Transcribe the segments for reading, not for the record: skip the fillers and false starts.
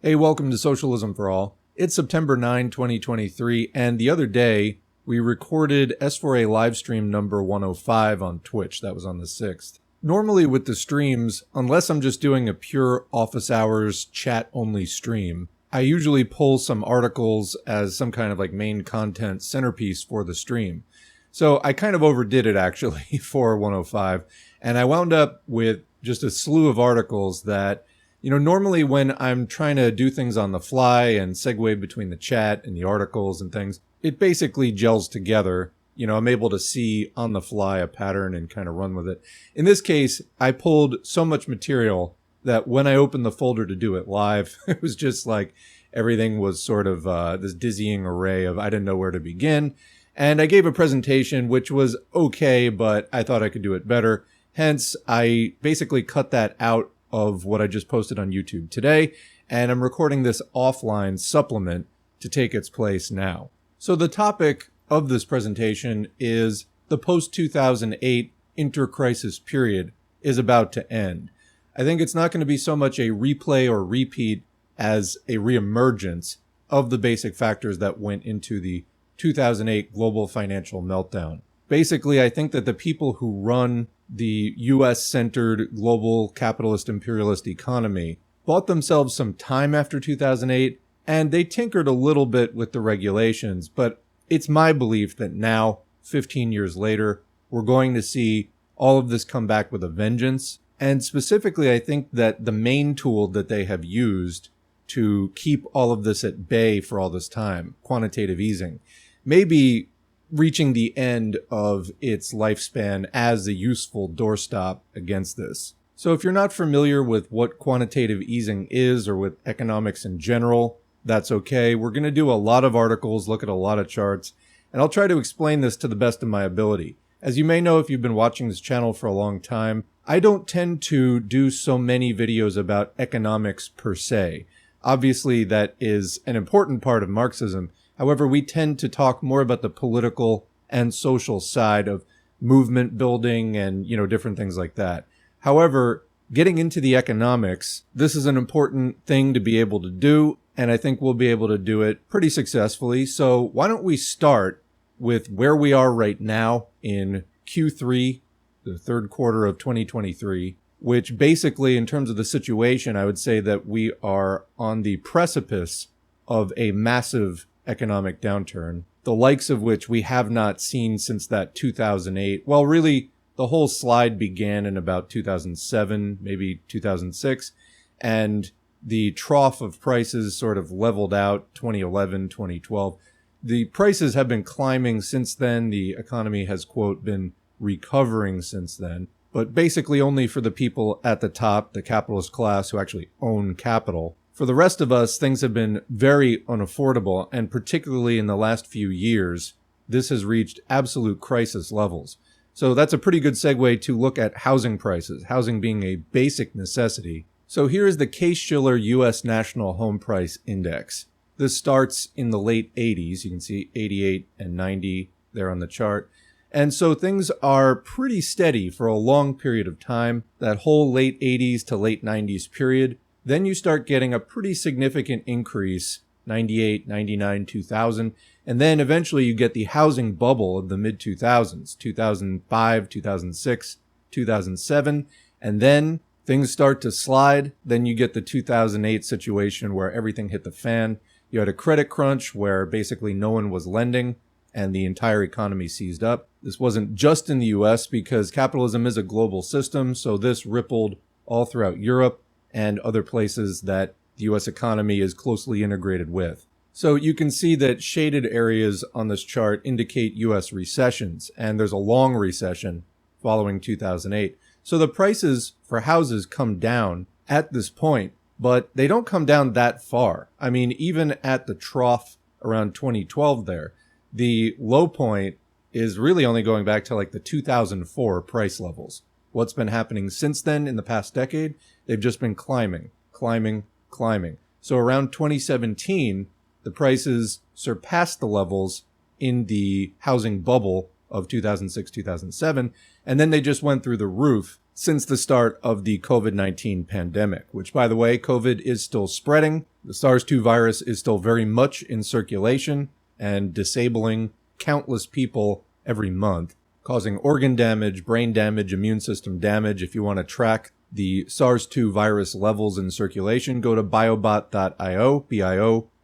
Hey, welcome to Socialism for All. It's September 9, 2023, and the other day we recorded S4A Livestream number 105 on Twitch. That was on the 6th. Normally with the streams, unless I'm just doing a pure office hours chat-only stream, I usually pull some articles as some kind of like main content centerpiece for the stream. So I kind of overdid it actually for 105, and I wound up with just a slew of articles that normally when I'm trying to do things on the fly and segue between the chat and the articles and things, it basically gels together. I'm able to see on the fly a pattern and kind of run with it. In this case, I pulled so much material that when I opened the folder to do it live, it was just like everything was sort of this dizzying array of I didn't know where to begin. And I gave a presentation which was okay, but I thought I could do it better. Hence, I basically cut that out of what I just posted on YouTube today, and I'm recording this offline supplement to take its place now. So the topic of this presentation is the post-2008 inter-crisis period is about to end. I think it's not going to be so much a replay or repeat as a reemergence of the basic factors that went into the 2008 global financial meltdown. Basically, I think that the people who run the US-centered global capitalist imperialist economy bought themselves some time after 2008, and they tinkered a little bit with the regulations, but it's my belief that now, 15 years later, we're going to see all of this come back with a vengeance. And specifically, I think that the main tool that they have used to keep all of this at bay for all this time, quantitative easing, may be reaching the end of its lifespan as a useful doorstop against this. So if you're not familiar with what quantitative easing is or with economics in general, that's okay. We're going to do a lot of articles, look at a lot of charts, and I'll try to explain this to the best of my ability. As you may know if you've been watching this channel for a long time, I don't tend to do so many videos about economics per se. Obviously, that is an important part of Marxism. However, we tend to talk more about the political and social side of movement building and, different things like that. However, getting into the economics, this is an important thing to be able to do, and I think we'll be able to do it pretty successfully. So why don't we start with where we are right now in Q3, the third quarter of 2023, which basically in terms of the situation, I would say that we are on the precipice of a massive economic downturn, the likes of which we have not seen since that 2008. Well, really, the whole slide began in about 2007, maybe 2006, and the trough of prices sort of leveled out 2011, 2012. The prices have been climbing since then. The economy has, quote, been recovering since then, but basically only for the people at the top, the capitalist class who actually own capital. For the rest of us, things have been very unaffordable, and particularly in the last few years, this has reached absolute crisis levels. So that's a pretty good segue to look at housing prices, housing being a basic necessity. So here is the Case-Shiller U.S. National Home Price Index. This starts in the late 80s. You can see 88 and 90 there on the chart. And so things are pretty steady for a long period of time, that whole late 80s to late 90s period. Then you start getting a pretty significant increase, 98, 99, 2000, and then eventually you get the housing bubble of the mid-2000s, 2005, 2006, 2007, and then things start to slide. Then you get the 2008 situation where everything hit the fan. You had a credit crunch where basically no one was lending and the entire economy seized up. This wasn't just in the US because capitalism is a global system, so this rippled all throughout Europe and other places that the U.S. economy is closely integrated with. So you can see that shaded areas on this chart indicate U.S. recessions, and there's a long recession following 2008. So the prices for houses come down at this point, but they don't come down that far. I mean, even at the trough around 2012 there, the low point is really only going back to like the 2004 price levels. What's been happening since then in the past decade? They've just been climbing. So around 2017, the prices surpassed the levels in the housing bubble of 2006, 2007, and then they just went through the roof since the start of the COVID-19 pandemic, which, by the way, COVID is still spreading. The SARS-2 virus is still very much in circulation and disabling countless people every month, causing organ damage, brain damage, immune system damage. If you want to track the SARS-2 virus levels in circulation, go to biobot.io,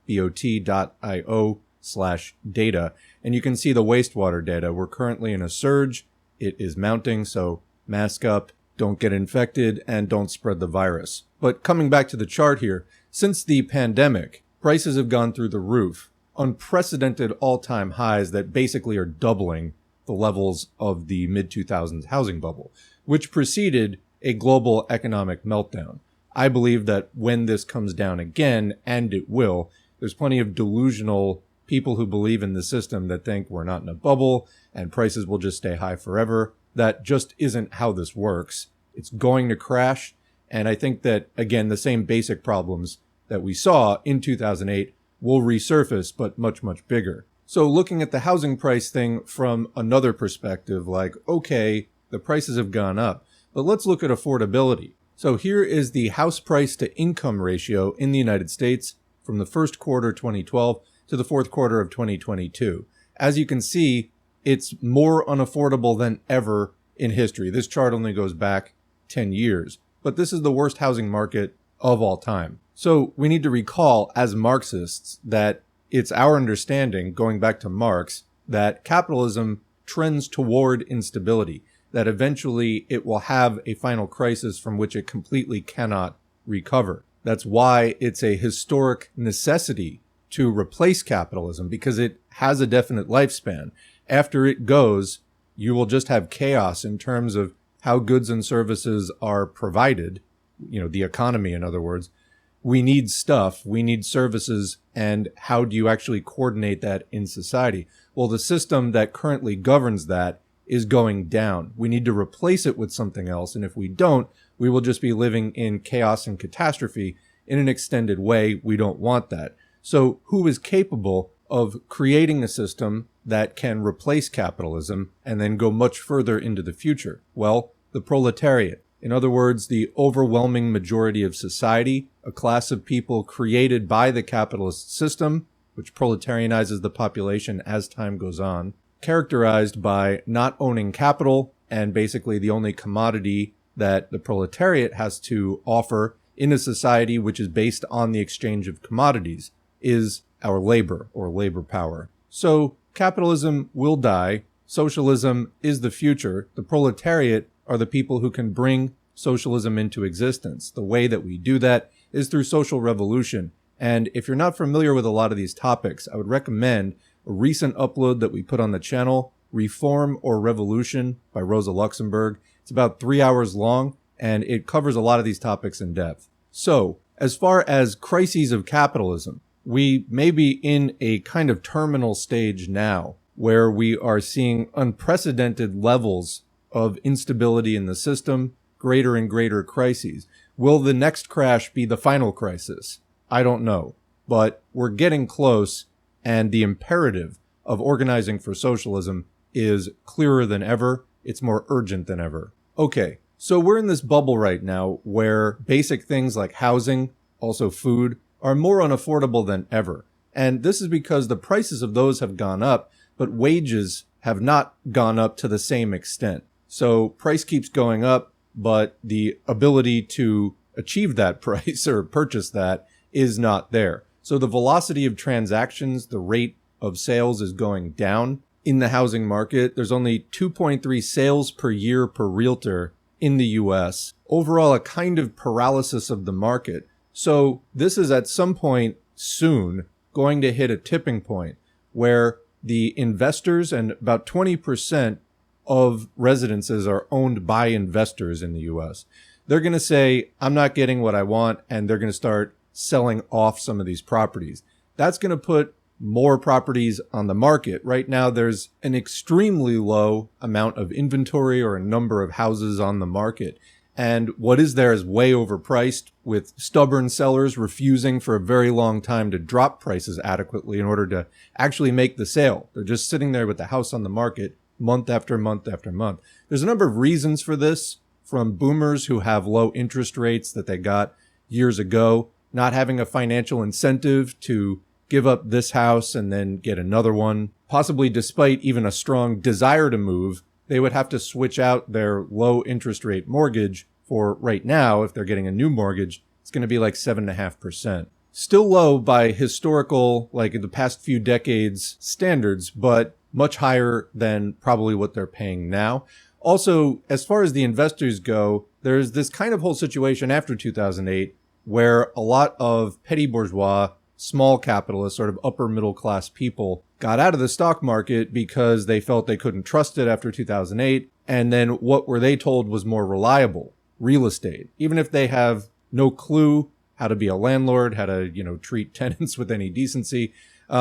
biobot.io/data, and you can see the wastewater data. We're currently in a surge. It is mounting, so mask up, don't get infected, and don't spread the virus. But coming back to the chart here, since the pandemic, prices have gone through the roof. Unprecedented all-time highs that basically are doubling the levels of the mid-2000s housing bubble, which preceded a global economic meltdown. I believe that when this comes down again, and it will, there's plenty of delusional people who believe in the system that think we're not in a bubble and prices will just stay high forever. That just isn't how this works. It's going to crash. And I think that, again, the same basic problems that we saw in 2008 will resurface, but much, much bigger. So looking at the housing price thing from another perspective, like, okay, the prices have gone up, but let's look at affordability. So here is the house price to income ratio in the United States from the first quarter 2012 to the fourth quarter of 2022. As you can see, it's more unaffordable than ever in history. This chart only goes back 10 years, but this is the worst housing market of all time. So we need to recall as Marxists that it's our understanding, going back to Marx, that capitalism trends toward instability, that eventually it will have a final crisis from which it completely cannot recover. That's why it's a historic necessity to replace capitalism, because it has a definite lifespan. After it goes, you will just have chaos in terms of how goods and services are provided, the economy, in other words. We need stuff, we need services, and how do you actually coordinate that in society? Well, the system that currently governs that is going down. We need to replace it with something else, and if we don't, we will just be living in chaos and catastrophe in an extended way. We don't want that. So who is capable of creating a system that can replace capitalism and then go much further into the future? Well, the proletariat. In other words, the overwhelming majority of society, a class of people created by the capitalist system, which proletarianizes the population as time goes on, characterized by not owning capital, and basically the only commodity that the proletariat has to offer in a society which is based on the exchange of commodities is our labor, or labor power. So capitalism will die. Socialism is the future. The proletariat are the people who can bring socialism into existence. The way that we do that is through social revolution. And if you're not familiar with a lot of these topics, I would recommend a recent upload that we put on the channel, Reform or Revolution by Rosa Luxemburg. It's about 3 hours long, and it covers a lot of these topics in depth. So, as far as crises of capitalism, we may be in a kind of terminal stage now, where we are seeing unprecedented levels of instability in the system, greater and greater crises. Will the next crash be the final crisis? I don't know, but we're getting close, and the imperative of organizing for socialism is clearer than ever. It's more urgent than ever. Okay, so we're in this bubble right now where basic things like housing, also food, are more unaffordable than ever. And this is because the prices of those have gone up, but wages have not gone up to the same extent. So price keeps going up, but the ability to achieve that price or purchase that is not there. So the velocity of transactions, the rate of sales is going down in the housing market. There's only 2.3 sales per year per realtor in the US. Overall, a kind of paralysis of the market. So this is at some point soon going to hit a tipping point where the investors, and about 20% of residences are owned by investors in the US. They're going to say, I'm not getting what I want, and they're going to start selling off some of these properties. That's going to put more properties on the market. Right now, there's an extremely low amount of inventory or a number of houses on the market. And what is there is way overpriced, with stubborn sellers refusing for a very long time to drop prices adequately in order to actually make the sale. They're just sitting there with the house on the market month after month after month. There's a number of reasons for this, from boomers who have low interest rates that they got years ago, not having a financial incentive to give up this house and then get another one. Possibly despite even a strong desire to move, they would have to switch out their low interest rate mortgage for right now. If they're getting a new mortgage, it's going to be like 7.5%. Still low by historical, like in the past few decades standards, but much higher than probably what they're paying now. Also, as far as the investors go, there's this kind of whole situation after 2008 where a lot of petty bourgeois, small capitalists, sort of upper middle class people got out of the stock market because they felt they couldn't trust it after 2008. And then what were they told was more reliable? Real estate. Even if they have no clue how to be a landlord, how to, treat tenants with any decency,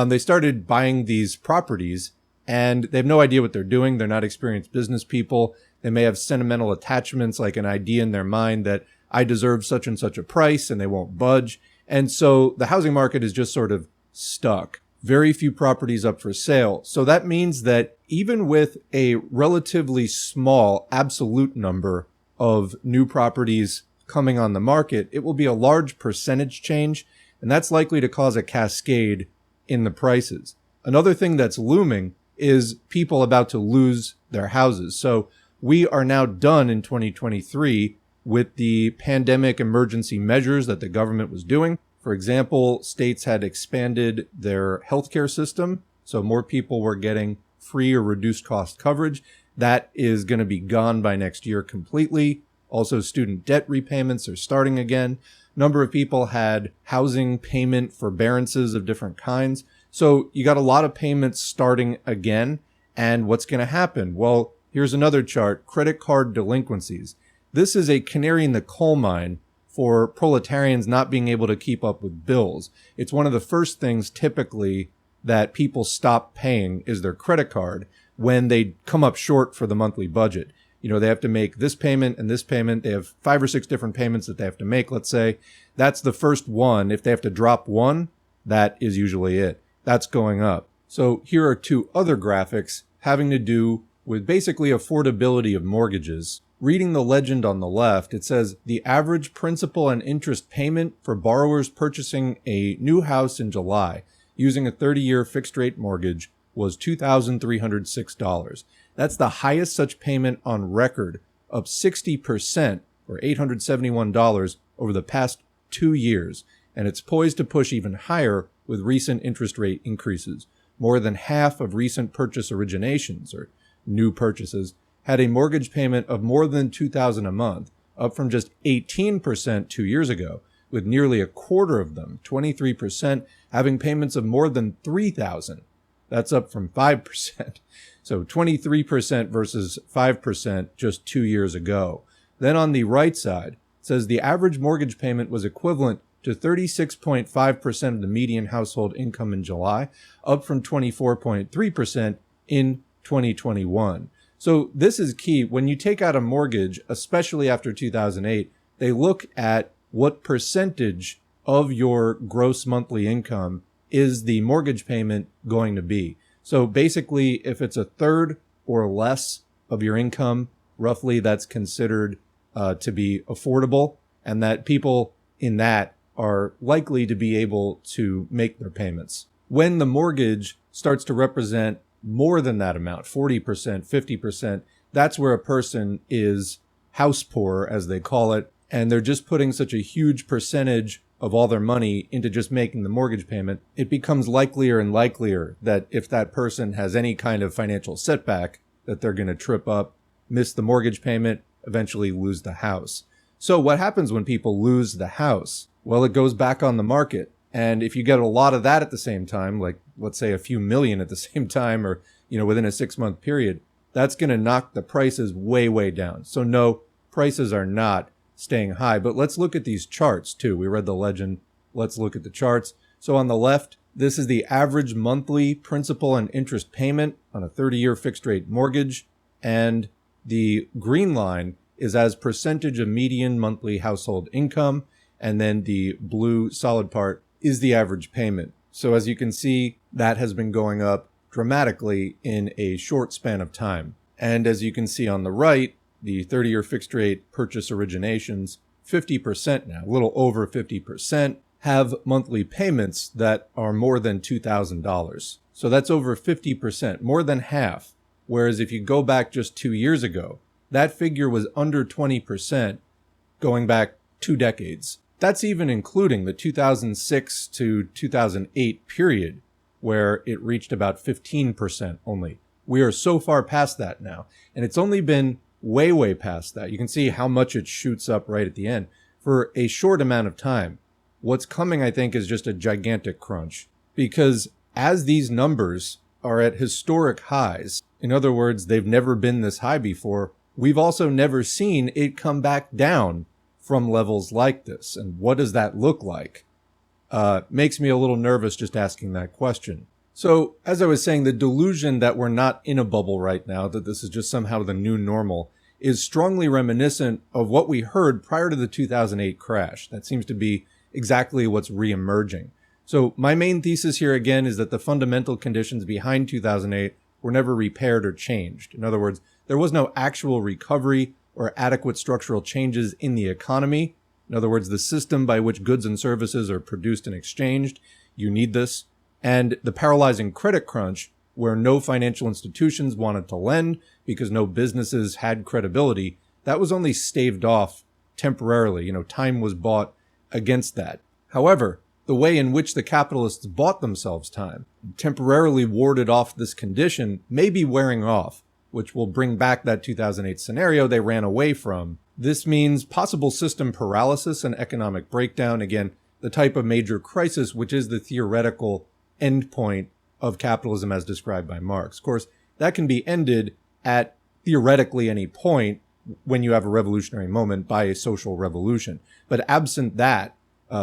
they started buying these properties and they have no idea what they're doing. They're not experienced business people. They may have sentimental attachments, like an idea in their mind that I deserve such and such a price, and they won't budge. And so the housing market is just sort of stuck. Very few properties up for sale. So that means that even with a relatively small absolute number of new properties coming on the market, it will be a large percentage change, and that's likely to cause a cascade in the prices. Another thing that's looming is people about to lose their houses. So we are now done in 2023 with the pandemic emergency measures that the government was doing. For example, states had expanded their healthcare system, so more people were getting free or reduced cost coverage. That is going to be gone by next year completely. Also, student debt repayments are starting again. Number of people had housing payment forbearances of different kinds. So you got a lot of payments starting again. And what's going to happen? Well, here's another chart, credit card delinquencies. This is a canary in the coal mine for proletarians not being able to keep up with bills. It's one of the first things typically that people stop paying is their credit card when they come up short for the monthly budget. They have to make this payment and this payment. They have 5 or 6 different payments that they have to make, let's say. That's the first one. If they have to drop one, that is usually it. That's going up. So here are 2 other graphics having to do with basically affordability of mortgages. Reading the legend on the left, it says the average principal and interest payment for borrowers purchasing a new house in July using a 30-year fixed-rate mortgage was $2,306. That's the highest such payment on record, up 60% or $871 over the past 2 years. And it's poised to push even higher with recent interest rate increases. More than half of recent purchase originations, or new purchases, had a mortgage payment of more than $2,000 a month, up from just 18% 2 years ago, with nearly a quarter of them, 23%, having payments of more than $3,000. That's up from 5%. So 23% versus 5% just 2 years ago. Then on the right side, it says the average mortgage payment was equivalent to 36.5% of the median household income in July, up from 24.3% in 2021. So this is key. When you take out a mortgage, especially after 2008, they look at what percentage of your gross monthly income is the mortgage payment going to be. So basically, if it's a third or less of your income, roughly that's considered to be affordable, and that people in that are likely to be able to make their payments. When the mortgage starts to represent more than that amount, 40%, 50%, that's where a person is house poor, as they call it, and they're just putting such a huge percentage of all their money into just making the mortgage payment. It becomes likelier and likelier that if that person has any kind of financial setback, that they're going to trip up, miss the mortgage payment, eventually lose the house. So what happens when people lose the house? Well, it goes back on the market. And if you get a lot of that at the same time, like let's say a few million at the same time, or, within a 6-month period, that's going to knock the prices way, way down. So no, prices are not staying high. But let's look at these charts too. We read the legend. Let's look at the charts. So on the left, this is the average monthly principal and interest payment on a 30-year fixed rate mortgage. And the green line is as percentage of median monthly household income. And then the blue solid part is the average payment. So as you can see, that has been going up dramatically in a short span of time. And as you can see on the right, the 30-year fixed rate purchase originations, 50% now, a little over 50%, have monthly payments that are more than $2,000. So that's over 50%, more than half. Whereas if you go back just 2 years ago, that figure was under 20% going back 2 decades. That's even including the 2006 to 2008 period, where it reached about 15% only. We are so far past that now. And it's only been way, way past that. You can see how much it shoots up right at the end for a short amount of time. What's coming, I think, is just a gigantic crunch. Because as these numbers are at historic highs, in other words, they've never been this high before, we've also never seen it come back down from levels like this. And what does that look like? Makes me a little nervous just asking that question. So, as I was saying, the delusion that we're not in a bubble right now, that this is just somehow the new normal, is strongly reminiscent of what we heard prior to the 2008 crash. That seems to be exactly what's reemerging. So my main thesis here again is that the fundamental conditions behind 2008 were never repaired or changed. In other words, there was no actual recovery or adequate structural changes in the economy. In other words, the system by which goods and services are produced and exchanged. You need this. And the paralyzing credit crunch, where no financial institutions wanted to lend because no businesses had credibility, that was only staved off temporarily. Time was bought against that. However, the way in which the capitalists bought themselves time, temporarily warded off this condition, may be wearing off, which will bring back that 2008 scenario they ran away from. This means possible system paralysis and economic breakdown. Again, the type of major crisis which is the theoretical endpoint of capitalism as described by Marx. Of course, that can be ended at theoretically any point when you have a revolutionary moment by a social revolution. But absent that,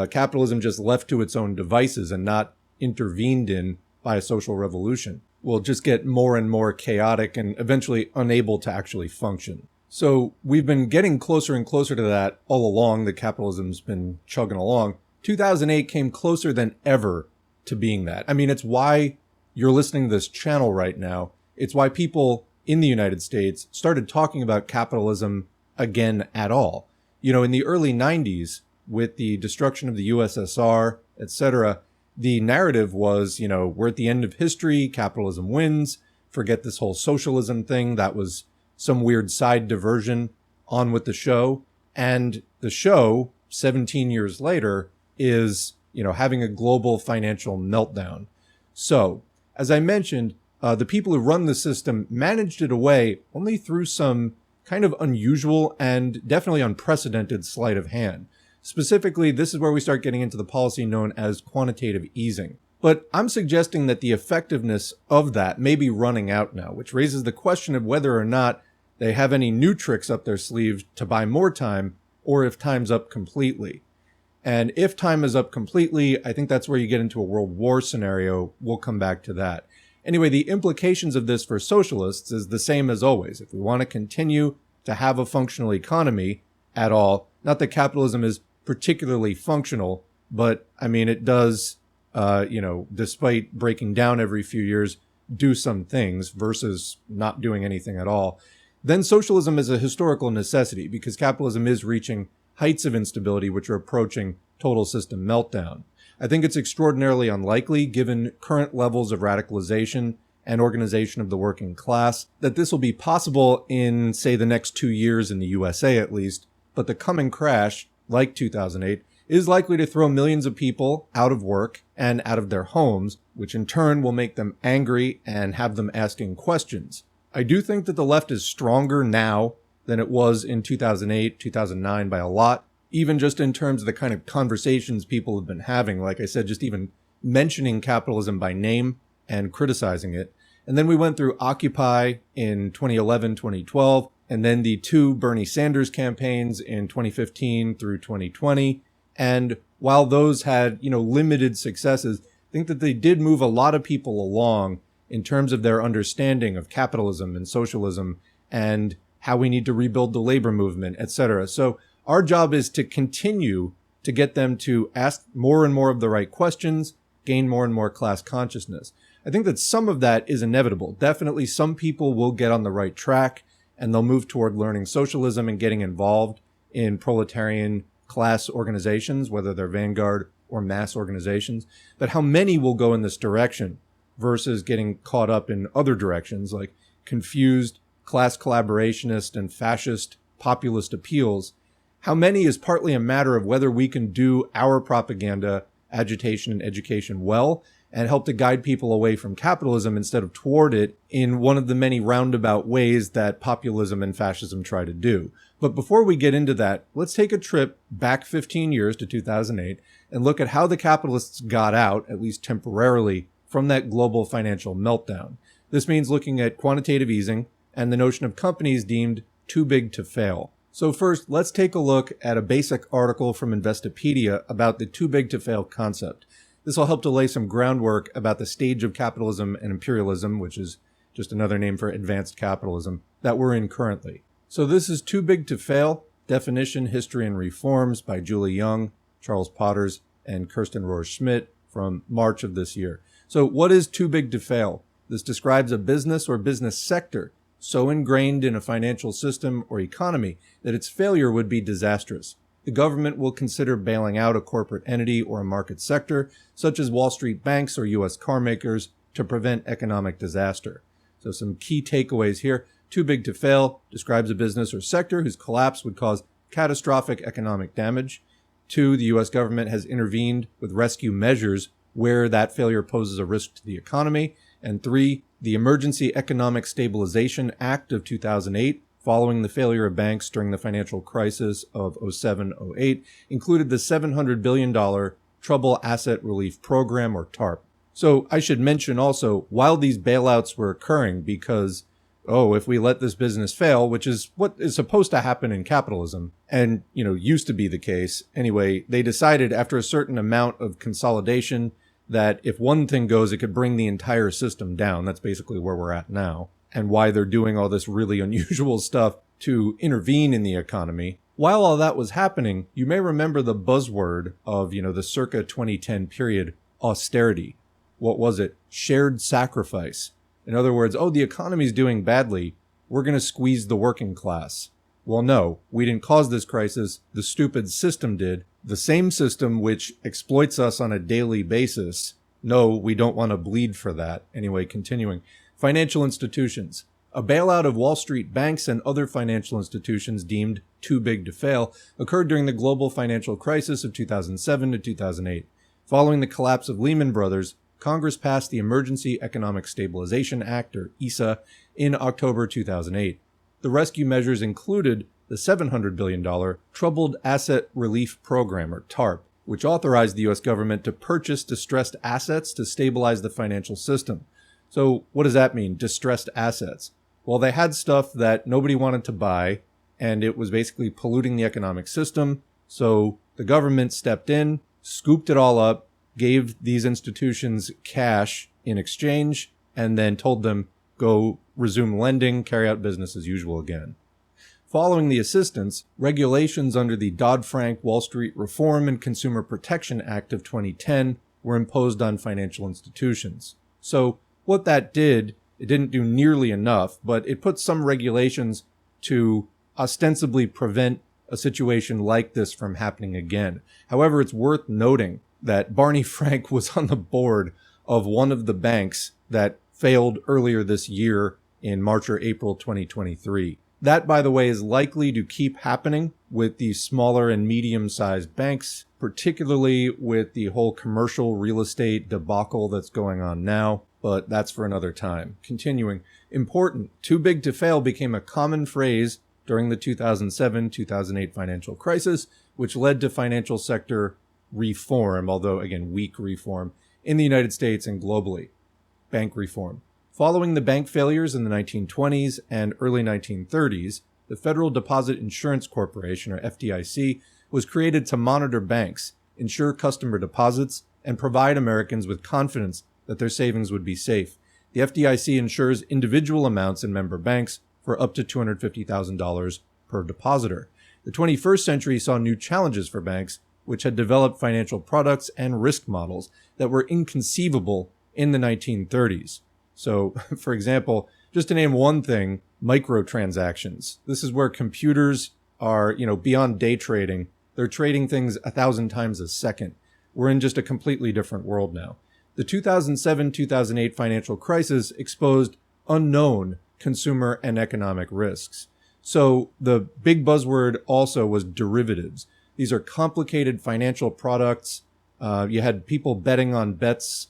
capitalism just left to its own devices and not intervened in by a social revolution will just get more and more chaotic and eventually unable to actually function. So we've been getting closer and closer to that all along. The capitalism's been chugging along. 2008 came closer than ever to being that. I mean, it's why you're listening to this channel right now. It's why people in the United States started talking about capitalism again at all. In the early 90s, with the destruction of the USSR, etc., the narrative was, we're at the end of history, capitalism wins, forget this whole socialism thing. That was some weird side diversion, on with the show. And the show, 17 years later, is, having a global financial meltdown. So, as I mentioned, the people who run the system managed it away only through some kind of unusual and definitely unprecedented sleight of hand. Specifically, this is where we start getting into the policy known as quantitative easing. But I'm suggesting that the effectiveness of that may be running out now, which raises the question of whether or not they have any new tricks up their sleeve to buy more time, or if time's up completely. And if time is up completely, I think that's where you get into a world war scenario. We'll come back to that. Anyway, the implications of this for socialists is the same as always. If we want to continue to have a functional economy at all, not that capitalism is particularly functional, but I mean, it does, despite breaking down every few years, do some things versus not doing anything at all. Then socialism is a historical necessity because capitalism is reaching heights of instability which are approaching total system meltdown. I think it's extraordinarily unlikely, given current levels of radicalization and organization of the working class, that this will be possible in, say, the next 2 years in the USA at least, but the coming crash, like 2008, is likely to throw millions of people out of work and out of their homes, which in turn will make them angry and have them asking questions. I do think that the left is stronger now than it was in 2008, 2009 by a lot, even just in terms of the kind of conversations people have been having. Like I said, just even mentioning capitalism by name and criticizing it. And then we went through Occupy in 2011, 2012, and then the 2 Bernie Sanders campaigns in 2015 through 2020. And while those had, limited successes, I think that they did move a lot of people along in terms of their understanding of capitalism and socialism and how we need to rebuild the labor movement, etc. So our job is to continue to get them to ask more and more of the right questions, gain more and more class consciousness. I think that some of that is inevitable. Definitely some people will get on the right track and they'll move toward learning socialism and getting involved in proletarian class organizations, whether they're vanguard or mass organizations, but how many will go in this direction versus getting caught up in other directions like confused class collaborationist and fascist populist appeals. How many is partly a matter of whether we can do our propaganda, agitation, and education well and help to guide people away from capitalism instead of toward it in one of the many roundabout ways that populism and fascism try to do. But before we get into that, let's take a trip back 15 years to 2008 and look at how the capitalists got out, at least temporarily, from that global financial meltdown. This means looking at quantitative easing and the notion of companies deemed too big to fail. So first, let's take a look at a basic article from Investopedia about the too big to fail concept. This will help to lay some groundwork about the stage of capitalism and imperialism, which is just another name for advanced capitalism, that we're in currently. So this is Too Big to Fail, Definition, History, and Reforms by Julie Young, Charles Potters, and Kirsten Rohr-Schmidt from March of this year. So what is too big to fail? This describes a business or business sector so ingrained in a financial system or economy that its failure would be disastrous. The government will consider bailing out a corporate entity or a market sector, such as Wall Street banks or U.S. car makers, to prevent economic disaster. So some key takeaways here. Too big to fail describes a business or sector whose collapse would cause catastrophic economic damage. 2, the U.S. government has intervened with rescue measures where that failure poses a risk to the economy. And 3, the Emergency Economic Stabilization Act of 2008, following the failure of banks during the financial crisis of 07-08, included the $700 billion Trouble Asset Relief Program, or TARP. So I should mention also, while these bailouts were occurring, because, if we let this business fail, which is what is supposed to happen in capitalism, and, used to be the case, anyway, they decided after a certain amount of consolidation that if one thing goes, it could bring the entire system down. That's basically where we're at now, and why they're doing all this really unusual stuff to intervene in the economy. While all that was happening, you may remember the buzzword of, the circa 2010 period, austerity. What was it? Shared sacrifice. In other words, the economy's doing badly. We're going to squeeze the working class. Well, no, we didn't cause this crisis. The stupid system did. The same system which exploits us on a daily basis. No, we don't want to bleed for that. Anyway, continuing. Financial institutions. A bailout of Wall Street banks and other financial institutions deemed too big to fail occurred during the global financial crisis of 2007 to 2008. Following the collapse of Lehman Brothers, Congress passed the Emergency Economic Stabilization Act, or ESA, in October 2008. The rescue measures included the $700 billion Troubled Asset Relief Program, or TARP, which authorized the U.S. government to purchase distressed assets to stabilize the financial system. So what does that mean, distressed assets? Well, they had stuff that nobody wanted to buy, and it was basically polluting the economic system. So the government stepped in, scooped it all up, gave these institutions cash in exchange, and then told them, go resume lending, carry out business as usual again. Following the assistance, regulations under the Dodd-Frank Wall Street Reform and Consumer Protection Act of 2010 were imposed on financial institutions. So what that did, it didn't do nearly enough, but it put some regulations to ostensibly prevent a situation like this from happening again. However, it's worth noting that Barney Frank was on the board of one of the banks that failed earlier this year in March or April 2023. That, by the way, is likely to keep happening with the smaller and medium-sized banks, particularly with the whole commercial real estate debacle that's going on now, but that's for another time. Continuing, important, too big to fail became a common phrase during the 2007-2008 financial crisis, which led to financial sector reform, although, again, weak reform, in the United States and globally. Bank reform. Following the bank failures in the 1920s and early 1930s, the Federal Deposit Insurance Corporation, or FDIC, was created to monitor banks, ensure customer deposits, and provide Americans with confidence that their savings would be safe. The FDIC insures individual amounts in member banks for up to $250,000 per depositor. The 21st century saw new challenges for banks, which had developed financial products and risk models that were inconceivable in the 1930s. So, for example, just to name one thing, microtransactions. This is where computers are, beyond day trading. They're trading things 1,000 times a second. we're in just a completely different world now. The 2007-2008 financial crisis exposed unknown consumer and economic risks. So the big buzzword also was derivatives. These are complicated financial products. You had people betting on bets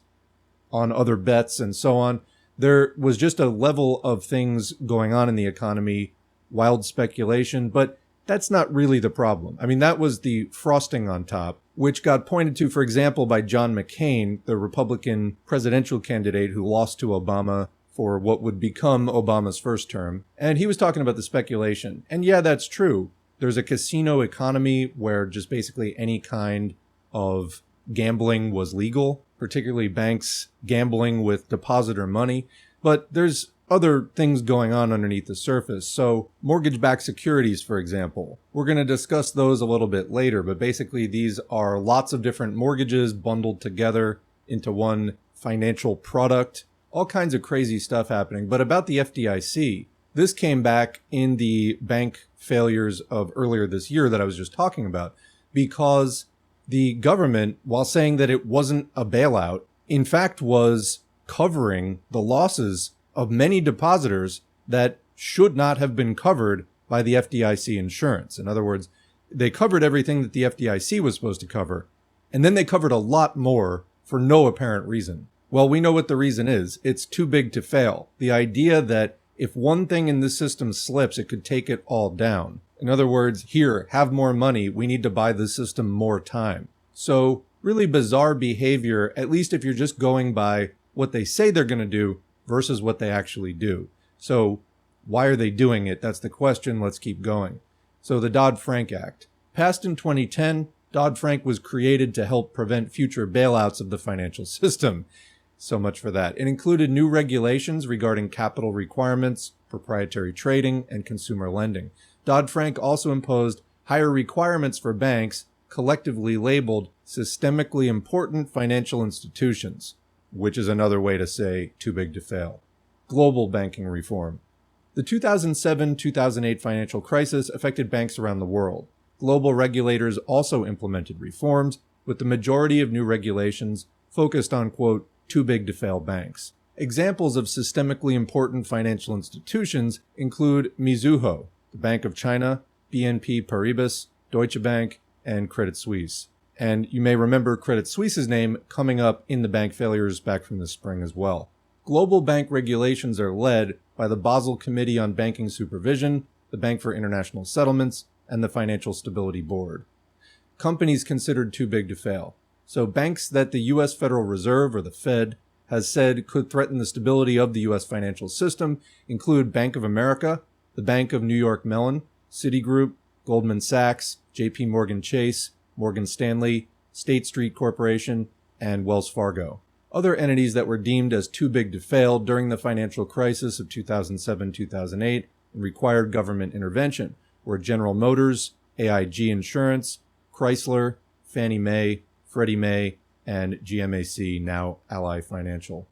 on other bets and so on. There was just a level of things going on in the economy, wild speculation, but that's not really the problem. I mean, that was the frosting on top, which got pointed to, for example, by John McCain, the Republican presidential candidate who lost to Obama for what would become Obama's first term. And he was talking about the speculation. And yeah, that's true. There's a casino economy where just basically any kind of gambling was legal, particularly banks gambling with depositor money. But there's other things going on underneath the surface. So mortgage-backed securities, for example, we're going to discuss those a little bit later, but basically these are lots of different mortgages bundled together into one financial product, all kinds of crazy stuff happening. But about the FDIC, this came back in the bank failures of earlier this year that I was just talking about, because the government, while saying that it wasn't a bailout, in fact was covering the losses of many depositors that should not have been covered by the FDIC insurance. In other words, they covered everything that the FDIC was supposed to cover, and then they covered a lot more for no apparent reason. Well, we know what the reason is. It's too big to fail. The idea that if one thing in this system slips, it could take it all down. In other words, here, have more money. We need to buy the system more time. So really bizarre behavior, at least if you're just going by what they say they're going to do versus what they actually do. So why are they doing it? That's the question. Let's keep going. So the Dodd-Frank Act. Passed in 2010, Dodd-Frank was created to help prevent future bailouts of the financial system. So much for that. It included new regulations regarding capital requirements, proprietary trading, and consumer lending. Dodd-Frank also imposed higher requirements for banks collectively labeled systemically important financial institutions, which is another way to say too big to fail. Global banking reform. The 2007-2008 financial crisis affected banks around the world. Global regulators also implemented reforms, with the majority of new regulations focused on, quote, too big to fail banks. Examples of systemically important financial institutions include Mizuho, the Bank of China, BNP Paribas, Deutsche Bank, and Credit Suisse. And you may remember Credit Suisse's name coming up in the bank failures back from the spring as well. Global bank regulations are led by the Basel Committee on Banking Supervision, the Bank for International Settlements, and the Financial Stability Board. Companies considered too big to fail. So banks that the U.S. Federal Reserve, or the Fed, has said could threaten the stability of the U.S. financial system include Bank of America, the Bank of New York Mellon, Citigroup, Goldman Sachs, J.P. Morgan Chase, Morgan Stanley, State Street Corporation, and Wells Fargo. Other entities that were deemed as too big to fail during the financial crisis of 2007-2008 and required government intervention were General Motors, AIG Insurance, Chrysler, Fannie Mae, Freddie Mae, and GMAC, now Ally Financial.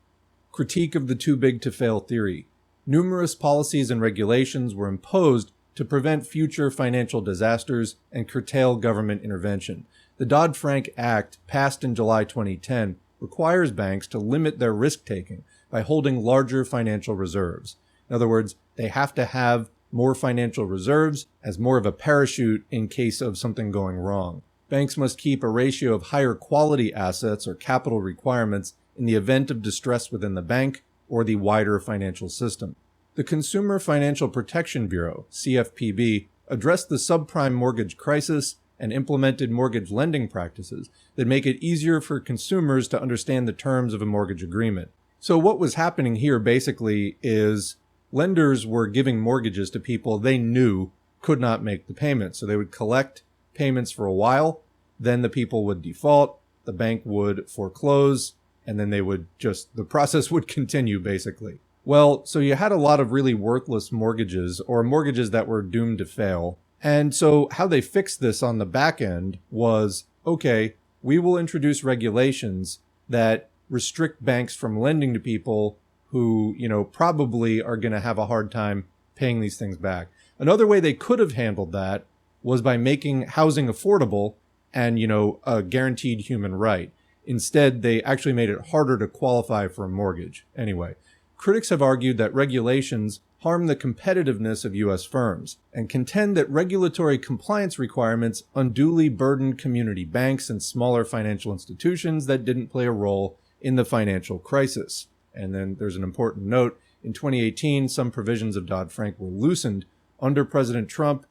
Critique of the too big to fail theory. Numerous policies and regulations were imposed to prevent future financial disasters and curtail government intervention. The Dodd-Frank Act, passed in July 2010, requires banks to limit their risk-taking by holding larger financial reserves. In other words, they have to have more financial reserves as more of a parachute in case of something going wrong. Banks must keep a ratio of higher quality assets or capital requirements in the event of distress within the bank or the wider financial system. The Consumer Financial Protection Bureau, CFPB, addressed the subprime mortgage crisis and implemented mortgage lending practices that make it easier for consumers to understand the terms of a mortgage agreement. So what was happening here basically is lenders were giving mortgages to people they knew could not make the payment. So they would collect payments for a while, then the people would default, the bank would foreclose, and then the process would continue basically. Well, so you had a lot of really worthless mortgages or mortgages that were doomed to fail. And so how they fixed this on the back end was, okay, we will introduce regulations that restrict banks from lending to people who, probably are going to have a hard time paying these things back. Another way they could have handled that was by making housing affordable and, a guaranteed human right. Instead, they actually made it harder to qualify for a mortgage. Anyway, critics have argued that regulations harm the competitiveness of U.S. firms and contend that regulatory compliance requirements unduly burden community banks and smaller financial institutions that didn't play a role in the financial crisis. And then there's an important note. In 2018, some provisions of Dodd-Frank were loosened under President Trump.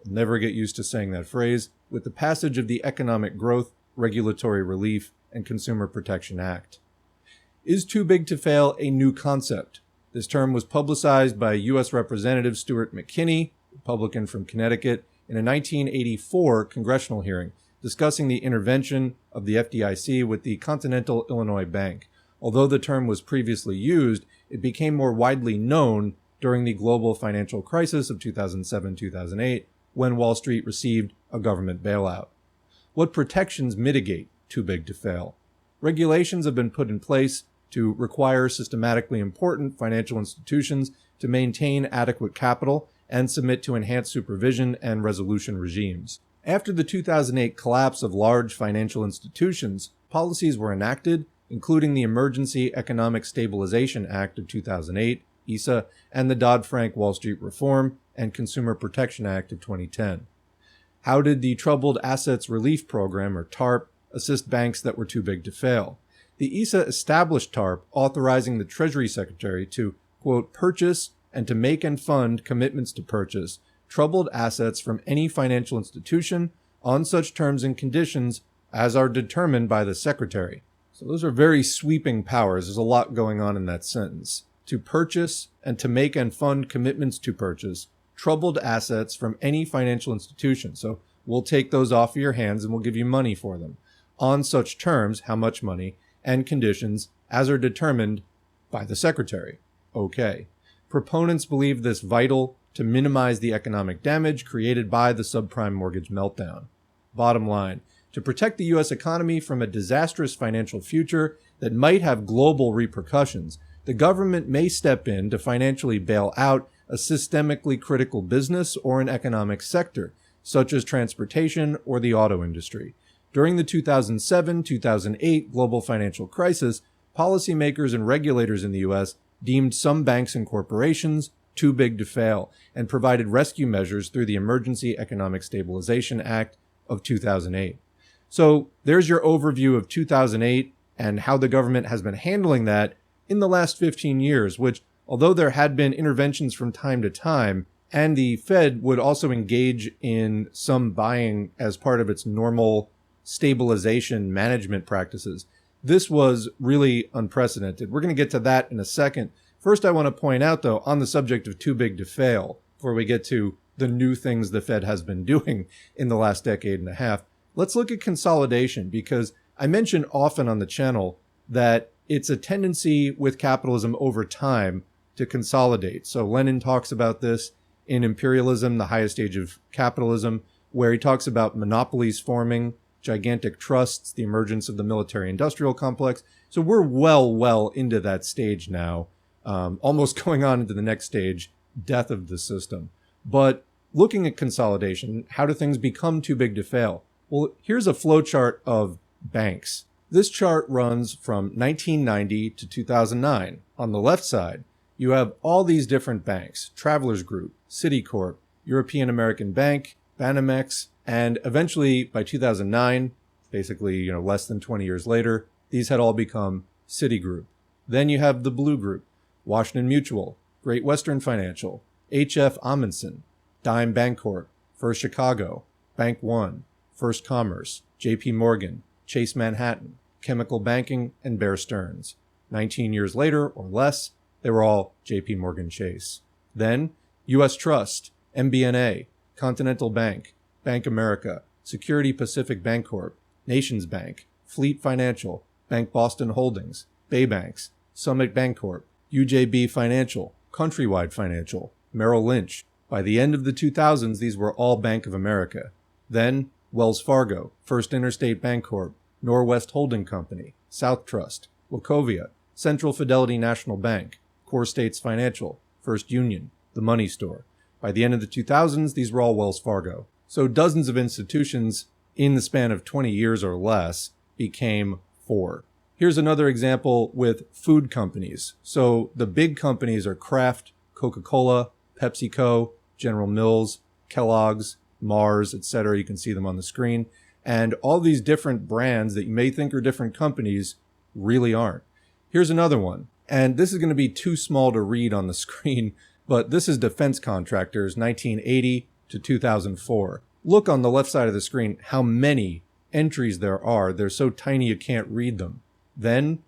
I'll never get used to saying that phrase, with the passage of the Economic Growth, Regulatory Relief, and Consumer Protection Act. Is too big to fail a new concept? This term was publicized by U.S. Representative Stuart McKinney, Republican from Connecticut, in a 1984 congressional hearing discussing the intervention of the FDIC with the Continental Illinois Bank. Although the term was previously used, it became more widely known during the global financial crisis of 2007-2008, when Wall Street received a government bailout. What protections mitigate too big to fail? Regulations have been put in place to require systematically important financial institutions to maintain adequate capital and submit to enhanced supervision and resolution regimes. After the 2008 collapse of large financial institutions, policies were enacted, including the Emergency Economic Stabilization Act of 2008, ESA, and the Dodd-Frank Wall Street Reform and Consumer Protection Act of 2010. How did the Troubled Assets Relief Program, or TARP, assist banks that were too big to fail? The ESA established TARP, authorizing the Treasury Secretary to, quote, purchase and to make and fund commitments to purchase troubled assets from any financial institution on such terms and conditions as are determined by the Secretary. So those are very sweeping powers. There's a lot going on in that sentence. To purchase and to make and fund commitments to purchase troubled assets from any financial institution. So we'll take those off of your hands and we'll give you money for them on such terms, how much money, and conditions as are determined by the Secretary. Okay. Proponents believe this vital to minimize the economic damage created by the subprime mortgage meltdown. Bottom line, to protect the U.S. economy from a disastrous financial future that might have global repercussions, the government may step in to financially bail out a systemically critical business or an economic sector, such as transportation or the auto industry. During the 2007-2008 global financial crisis, policymakers and regulators in the U.S. deemed some banks and corporations too big to fail and provided rescue measures through the Emergency Economic Stabilization Act of 2008. So there's your overview of 2008 and how the government has been handling that in the last 15 years, which, although there had been interventions from time to time, and the Fed would also engage in some buying as part of its normal stabilization management practices, this was really unprecedented. We're going to get to that in a second. First, I want to point out, though, on the subject of too big to fail, before we get to the new things the Fed has been doing in the last decade and a half, let's look at consolidation, because I mention often on the channel that it's a tendency with capitalism over time to consolidate. So Lenin talks about this in Imperialism, the Highest Age of Capitalism, where he talks about monopolies forming, gigantic trusts, the emergence of the military-industrial complex. So we're well into that stage now, almost going on into the next stage, death of the system. But looking at consolidation, how do things become too big to fail? Well, here's a flowchart of banks. This chart runs from 1990 to 2009. On the left side, you have all these different banks: Travelers Group, Citicorp, European American Bank, Banamex, and eventually by 2009, basically, less than 20 years later, these had all become Citigroup. Then you have the blue group: Washington Mutual, Great Western Financial, H.F. Amundsen, Dime Bancorp, First Chicago, Bank One, First Commerce, J.P. Morgan, Chase Manhattan, Chemical Banking, and Bear Stearns. 19 years later, or less, they were all J.P. Morgan Chase. Then, U.S. Trust, MBNA, Continental Bank, Bank America, Security Pacific Bancorp, Nations Bank, Fleet Financial, Bank Boston Holdings, Bay Banks, Summit Bancorp, UJB Financial, Countrywide Financial, Merrill Lynch. By the end of the 2000s, these were all Bank of America. Then, Wells Fargo, First Interstate Bancorp, Norwest Holding Company, South Trust, Wachovia, Central Fidelity National Bank, Core States Financial, First Union, The Money Store. By the end of the 2000s, these were all Wells Fargo. So dozens of institutions in the span of 20 years or less became 4. Here's another example with food companies. So the big companies are Kraft, Coca-Cola, PepsiCo, General Mills, Kellogg's, Mars, etc. You can see them on the screen. And all these different brands that you may think are different companies really aren't. Here's another one. And this is going to be too small to read on the screen, but this is defense contractors, 1980 to 2004. Look on the left side of the screen how many entries there are. They're so tiny you can't read them. Then,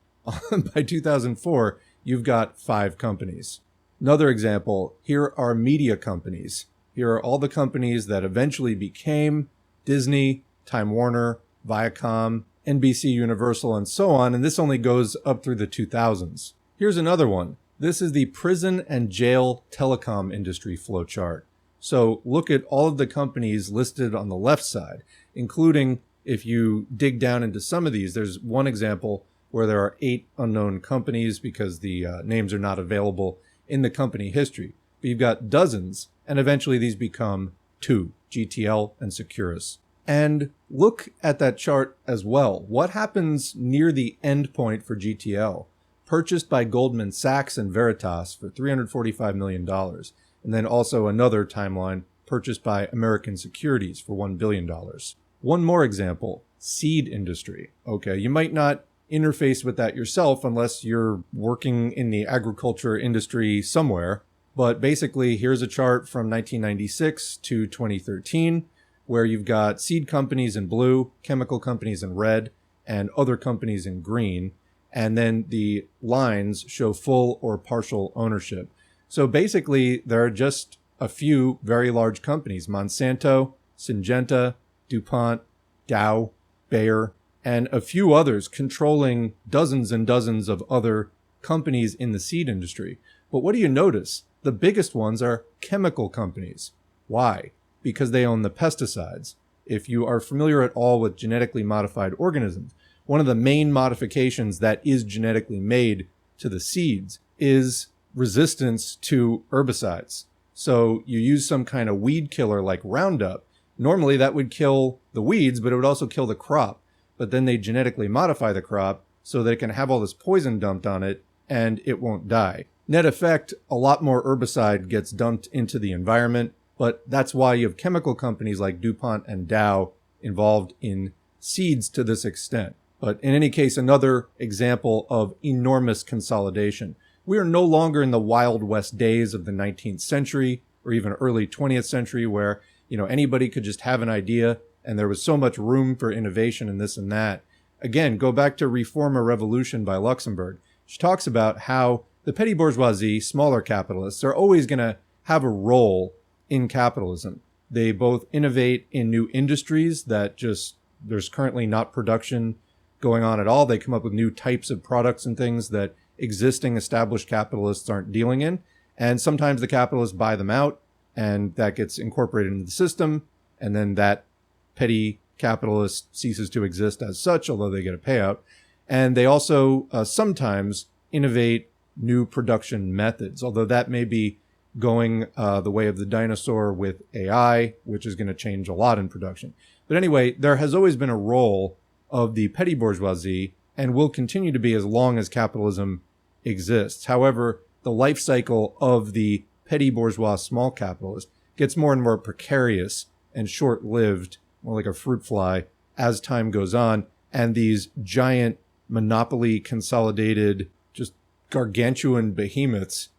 by 2004, you've got 5 companies. Another example, here are media companies. Here are all the companies that eventually became Disney, Time Warner, Viacom, NBC Universal, and so on, and this only goes up through the 2000s. Here's another one. This is the prison and jail telecom industry flowchart. So look at all of the companies listed on the left side, including, if you dig down into some of these, there's one example where there are 8 unknown companies because the names are not available in the company history. But you've got dozens, and eventually these become 2, GTL and Securus. And look at that chart as well. What happens near the end point for GTL? Purchased by Goldman Sachs and Veritas for $345 million. And then also another timeline purchased by American Securities for $1 billion. One more example, seed industry. Okay, you might not interface with that yourself unless you're working in the agriculture industry somewhere. But basically, here's a chart from 1996 to 2013, where you've got seed companies in blue, chemical companies in red, and other companies in green. And then the lines show full or partial ownership. So basically, there are just a few very large companies, Monsanto, Syngenta, DuPont, Dow, Bayer, and a few others controlling dozens and dozens of other companies in the seed industry. But what do you notice? The biggest ones are chemical companies. Why? Because they own the pesticides. If you are familiar at all with genetically modified organisms, one of the main modifications that is genetically made to the seeds is resistance to herbicides. So you use some kind of weed killer like Roundup. Normally that would kill the weeds, but it would also kill the crop. But then they genetically modify the crop so that it can have all this poison dumped on it and it won't die. Net effect, a lot more herbicide gets dumped into the environment, but that's why you have chemical companies like DuPont and Dow involved in seeds to this extent. But in any case, another example of enormous consolidation. We are no longer in the Wild West days of the 19th century or even early 20th century where, anybody could just have an idea and there was so much room for innovation and this and that. Again, go back to Reform or Revolution by Luxemburg. She talks about how the petty bourgeoisie, smaller capitalists, are always going to have a role in capitalism. They both innovate in new industries that there's currently not production going on at all. They come up with new types of products and things that existing established capitalists aren't dealing in. And sometimes the capitalists buy them out and that gets incorporated into the system. And then that petty capitalist ceases to exist as such, although they get a payout. And they also sometimes innovate new production methods, although that may be going the way of the dinosaur with AI, which is going to change a lot in production. But anyway, there has always been a role of the petty bourgeoisie and will continue to be as long as capitalism exists. However, the life cycle of the petty bourgeois small capitalist gets more and more precarious and short-lived, more like a fruit fly, as time goes on, and these giant monopoly consolidated, just gargantuan behemoths,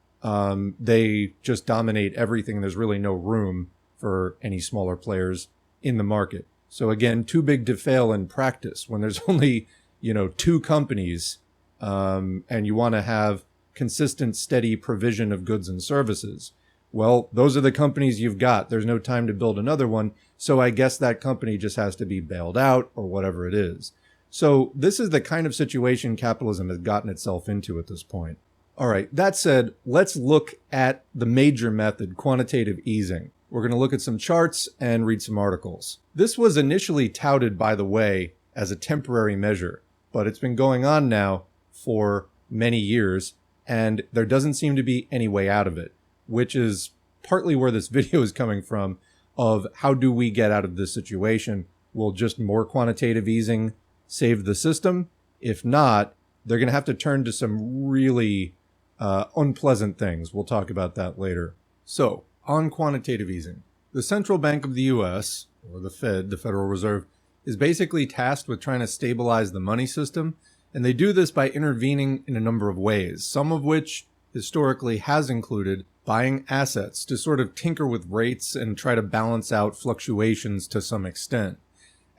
they just dominate everything. There's really no room for any smaller players in the market. So again, too big to fail in practice when there's only, 2 companies, and you want to have consistent, steady provision of goods and services. Well, those are the companies you've got. There's no time to build another one. So I guess that company just has to be bailed out or whatever it is. So this is the kind of situation capitalism has gotten itself into at this point. All right, that said, let's look at the major method, quantitative easing. We're going to look at some charts and read some articles. This was initially touted, by the way, as a temporary measure, but it's been going on now for many years, and there doesn't seem to be any way out of it, which is partly where this video is coming from, of how do we get out of this situation? Will just more quantitative easing save the system? If not, they're going to have to turn to some really unpleasant things. We'll talk about that later. So, on quantitative easing, the Central Bank of the U.S., or the Fed, the Federal Reserve, is basically tasked with trying to stabilize the money system, and they do this by intervening in a number of ways, some of which historically has included buying assets to sort of tinker with rates and try to balance out fluctuations to some extent.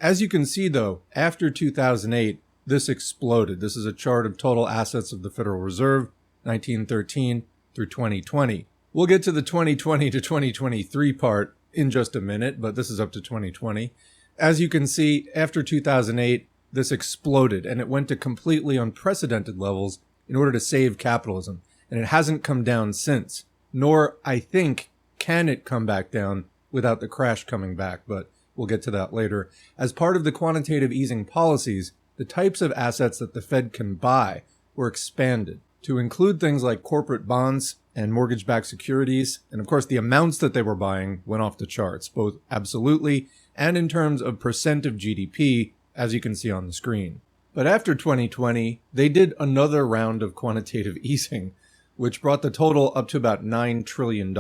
As you can see, though, after 2008, this exploded. This is a chart of total assets of the Federal Reserve, 1913 through 2020. We'll get to the 2020 to 2023 part in just a minute, but this is up to 2020. As you can see, after 2008, this exploded, and it went to completely unprecedented levels in order to save capitalism. And it hasn't come down since, nor, I think, can it come back down without the crash coming back, but we'll get to that later. As part of the quantitative easing policies, the types of assets that the Fed can buy were expanded to include things like corporate bonds and mortgage-backed securities, and of course the amounts that they were buying went off the charts, both absolutely and in terms of percent of GDP, as you can see on the screen. But after 2020, they did another round of quantitative easing, which brought the total up to about $9 trillion.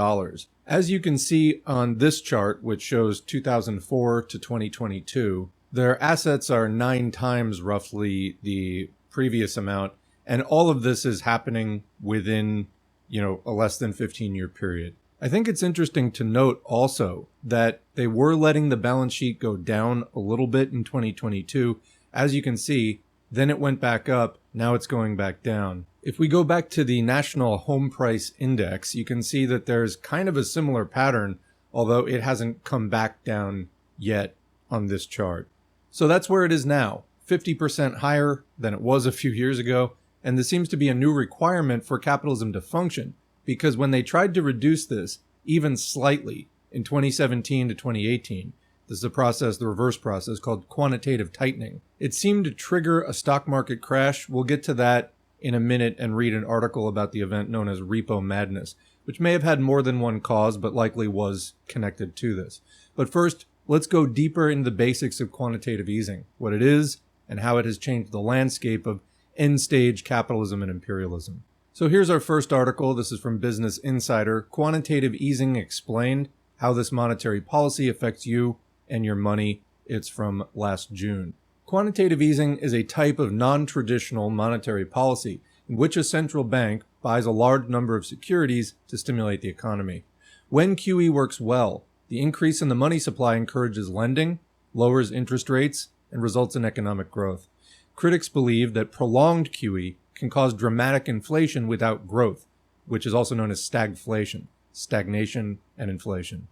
As you can see on this chart, which shows 2004 to 2022, their assets are 9 times roughly the previous amount, and all of this is happening within, a less than 15-year period. I think it's interesting to note also that they were letting the balance sheet go down a little bit in 2022. As you can see, then it went back up, now it's going back down. If we go back to the National Home Price Index, you can see that there's kind of a similar pattern, although it hasn't come back down yet on this chart. So that's where it is now, 50% higher than it was a few years ago, and this seems to be a new requirement for capitalism to function, because when they tried to reduce this, even slightly, in 2017 to 2018, this is a process, the reverse process, called Quantitative Tightening. It seemed to trigger a stock market crash. We'll get to that in a minute and read an article about the event known as Repo Madness, which may have had more than one cause, but likely was connected to this. But first, let's go deeper into the basics of quantitative easing, what it is, and how it has changed the landscape of end-stage capitalism and imperialism. So here's our first article. This is from Business Insider. Quantitative Easing Explained, How This Monetary Policy Affects You and Your Money. It's from last June. Quantitative easing is a type of non-traditional monetary policy in which a central bank buys a large number of securities to stimulate the economy. When QE works well, the increase in the money supply encourages lending, lowers interest rates, and results in economic growth. Critics believe that prolonged QE can cause dramatic inflation without growth, which is also known as stagflation, stagnation and inflation.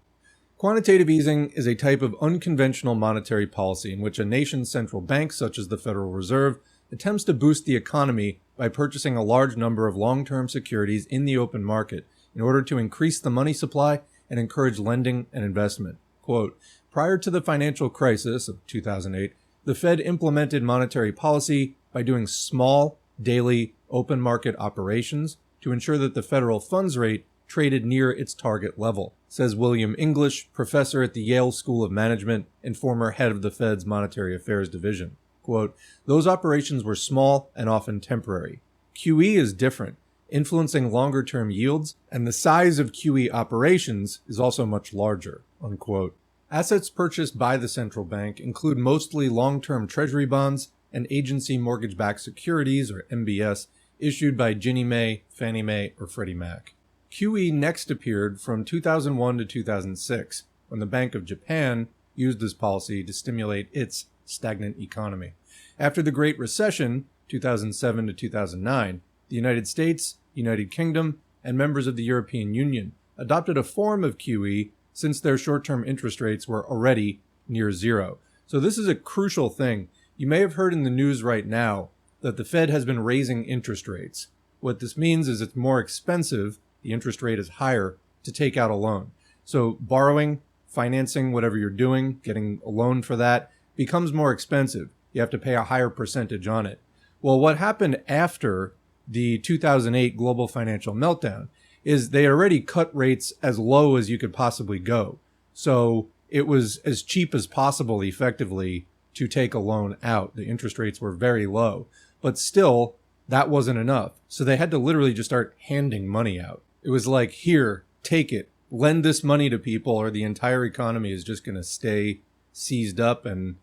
Quantitative easing is a type of unconventional monetary policy in which a nation's central bank, such as the Federal Reserve, attempts to boost the economy by purchasing a large number of long-term securities in the open market in order to increase the money supply and encourage lending and investment. Quote, prior to the financial crisis of 2008, the Fed implemented monetary policy by doing small, daily, open market operations to ensure that the federal funds rate traded near its target level, says William English, professor at the Yale School of Management and former head of the Fed's Monetary Affairs Division. Quote, those operations were small and often temporary. QE is different, influencing longer-term yields, and the size of QE operations is also much larger, unquote. Assets purchased by the central bank include mostly long-term treasury bonds and agency mortgage-backed securities, or MBS, issued by Ginnie Mae, Fannie Mae, or Freddie Mac. QE next appeared from 2001 to 2006, when the Bank of Japan used this policy to stimulate its stagnant economy. After the Great Recession, 2007 to 2009, the United States, United Kingdom, and members of the European Union adopted a form of QE since their short-term interest rates were already near zero. So this is a crucial thing. You may have heard in the news right now that the Fed has been raising interest rates. What this means is it's more expensive, the interest rate is higher, to take out a loan. So borrowing, financing, whatever you're doing, getting a loan for that, becomes more expensive. You have to pay a higher percentage on it. Well, what happened after the 2008 global financial meltdown is they already cut rates as low as you could possibly go. So it was as cheap as possible, effectively, to take a loan out. The interest rates were very low. But still, that wasn't enough. So they had to literally just start handing money out. It was like, here, take it. Lend this money to people, or the entire economy is just going to stay seized up and,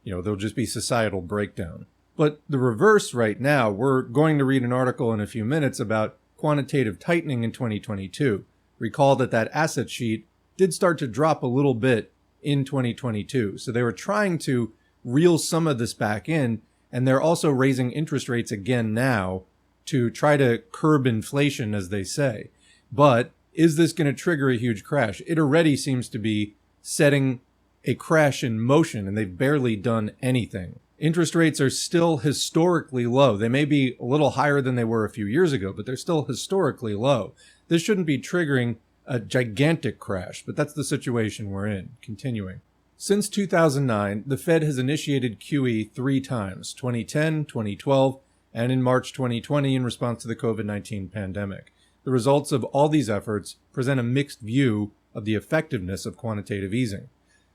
there'll just be societal breakdown. But the reverse right now, we're going to read an article in a few minutes about quantitative tightening in 2022. Recall that asset sheet did start to drop a little bit in 2022. So they were trying to reel some of this back in, and they're also raising interest rates again now to try to curb inflation, as they say. But is this going to trigger a huge crash? It already seems to be setting a crash in motion, and they've barely done anything. Interest rates are still historically low. They may be a little higher than they were a few years ago, but they're still historically low. This shouldn't be triggering a gigantic crash, but that's the situation we're in. Continuing. Since 2009, the Fed has initiated QE 3 times, 2010, 2012, and in March 2020 in response to the COVID-19 pandemic. The results of all these efforts present a mixed view of the effectiveness of quantitative easing.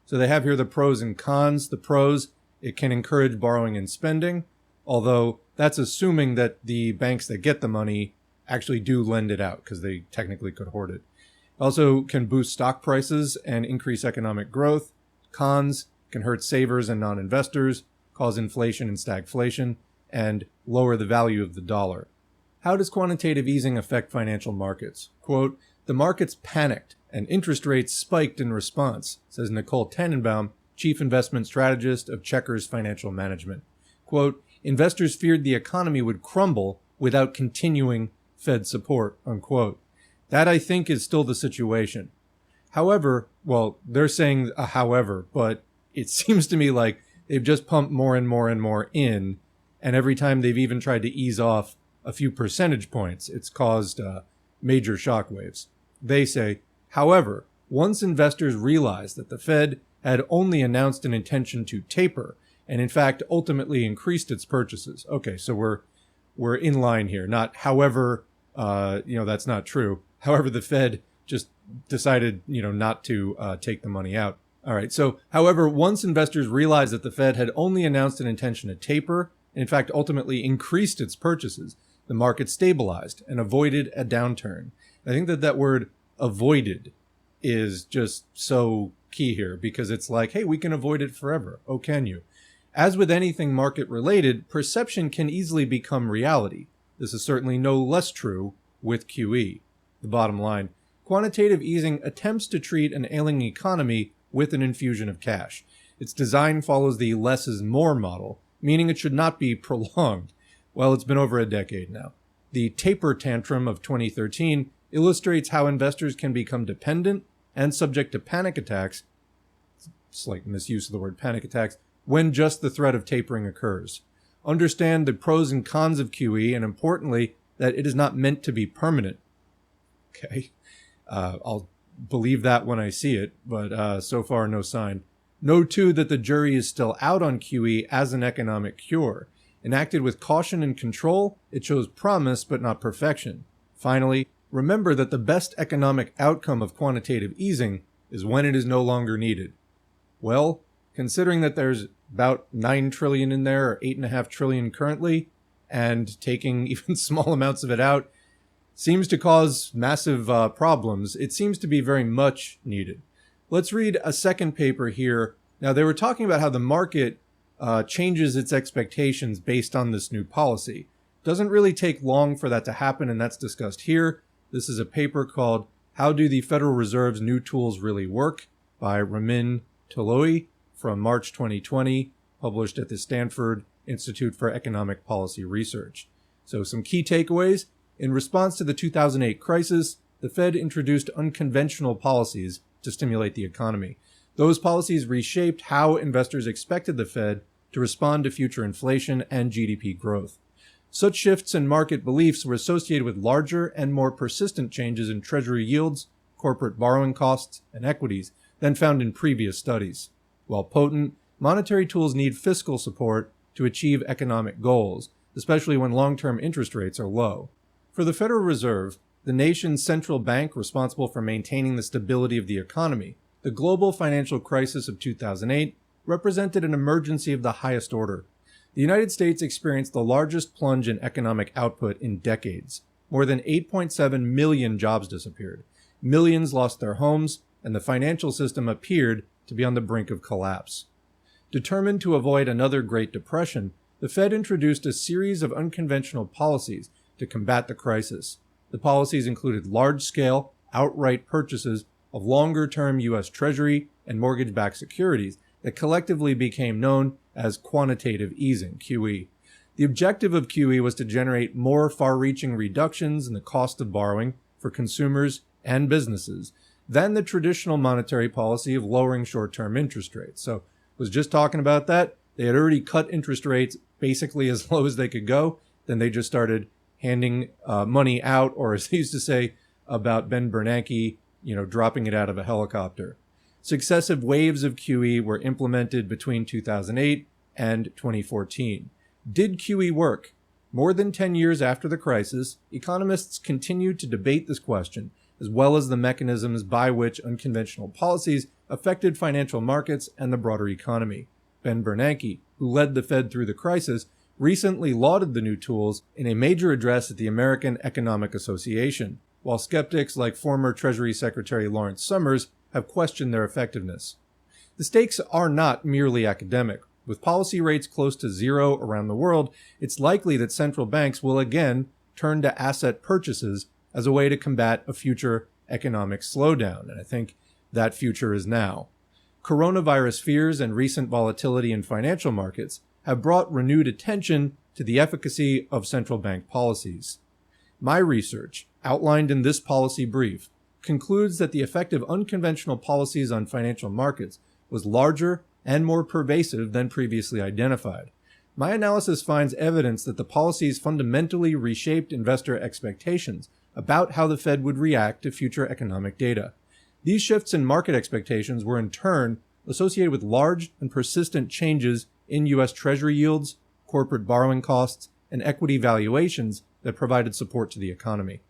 So they have here the pros and cons. The pros: it can encourage borrowing and spending, although that's assuming that the banks that get the money actually do lend it out, because they technically could hoard it. Also can boost stock prices and increase economic growth. Cons: can hurt savers and non-investors, cause inflation and stagflation, and lower the value of the dollar. How does quantitative easing affect financial markets? Quote, "The markets panicked and interest rates spiked in response," says Nicole Tannenbaum, chief investment strategist of Chequers Financial Management. Quote, "Investors feared the economy would crumble without continuing Fed support," unquote. That, I think, is still the situation. However, well, they're saying a however, but it seems to me like they've just pumped more and more and more in, and every time they've even tried to ease off a few percentage points, it's caused major shockwaves. They say, however, once investors realized that the Fed had only announced an intention to taper, and in fact ultimately increased its purchases. Okay, so we're in line here. Not however, that's not true. However, the Fed just decided, not to take the money out. All right, so however, once investors realized that the Fed had only announced an intention to taper, and in fact ultimately increased its purchases, the market stabilized and avoided a downturn. I think that word avoided is just so key here, because it's like, hey, we can avoid it forever. Oh, can you? As with anything market related, perception can easily become reality. This is certainly no less true with QE. The bottom line: quantitative easing attempts to treat an ailing economy with an infusion of cash. Its design follows the less is more model, meaning it should not be prolonged. Well, it's been over a decade now. The taper tantrum of 2013 illustrates how investors can become dependent and subject to panic attacks, slight misuse of the word panic attacks, when just the threat of tapering occurs. Understand the pros and cons of QE, and importantly, that it is not meant to be permanent. Okay, I'll believe that when I see it, but so far no sign. Know too that the jury is still out on QE as an economic cure. Enacted with caution and control, it shows promise but not perfection. Finally, remember that the best economic outcome of quantitative easing is when it is no longer needed. Well, considering that there's about 9 trillion in there, or 8.5 trillion currently, and taking even small amounts of it out seems to cause massive problems, it seems to be very much needed. Let's read a second paper here. Now, they were talking about how the market changes its expectations based on this new policy. Doesn't really take long for that to happen, and that's discussed here. This is a paper called "How Do the Federal Reserve's New Tools Really Work?" by Ramin Toloui from March 2020, published at the Stanford Institute for Economic Policy Research. So some key takeaways. In response to the 2008 crisis, the Fed introduced unconventional policies to stimulate the economy. Those policies reshaped how investors expected the Fed to respond to future inflation and GDP growth. Such shifts in market beliefs were associated with larger and more persistent changes in Treasury yields, corporate borrowing costs, and equities than found in previous studies. While potent, monetary tools need fiscal support to achieve economic goals, especially when long-term interest rates are low. For the Federal Reserve, the nation's central bank responsible for maintaining the stability of the economy, the global financial crisis of 2008 represented an emergency of the highest order. The United States experienced the largest plunge in economic output in decades. More than 8.7 million jobs disappeared. Millions lost their homes, and the financial system appeared to be on the brink of collapse. Determined to avoid another Great Depression, the Fed introduced a series of unconventional policies to combat the crisis. The policies included large-scale, outright purchases of longer-term U.S. Treasury and mortgage-backed securities that collectively became known as Quantitative Easing, QE. The objective of QE was to generate more far-reaching reductions in the cost of borrowing for consumers and businesses than the traditional monetary policy of lowering short-term interest rates. So, was just talking about that. They had already cut interest rates basically as low as they could go. Then they just started handing money out, or as they used to say about Ben Bernanke, dropping it out of a helicopter. Successive waves of QE were implemented between 2008 and 2014. Did QE work? More than 10 years after the crisis, economists continued to debate this question, as well as the mechanisms by which unconventional policies affected financial markets and the broader economy. Ben Bernanke, who led the Fed through the crisis, recently lauded the new tools in a major address at the American Economic Association, while skeptics like former Treasury Secretary Lawrence Summers have questioned their effectiveness. The stakes are not merely academic. With policy rates close to zero around the world, it's likely that central banks will again turn to asset purchases as a way to combat a future economic slowdown, and I think that future is now. Coronavirus fears and recent volatility in financial markets have brought renewed attention to the efficacy of central bank policies. My research, outlined in this policy brief, concludes that the effect of unconventional policies on financial markets was larger and more pervasive than previously identified. My analysis finds evidence that the policies fundamentally reshaped investor expectations about how the Fed would react to future economic data. These shifts in market expectations were in turn associated with large and persistent changes in U.S. Treasury yields, corporate borrowing costs, and equity valuations that provided support to the economy.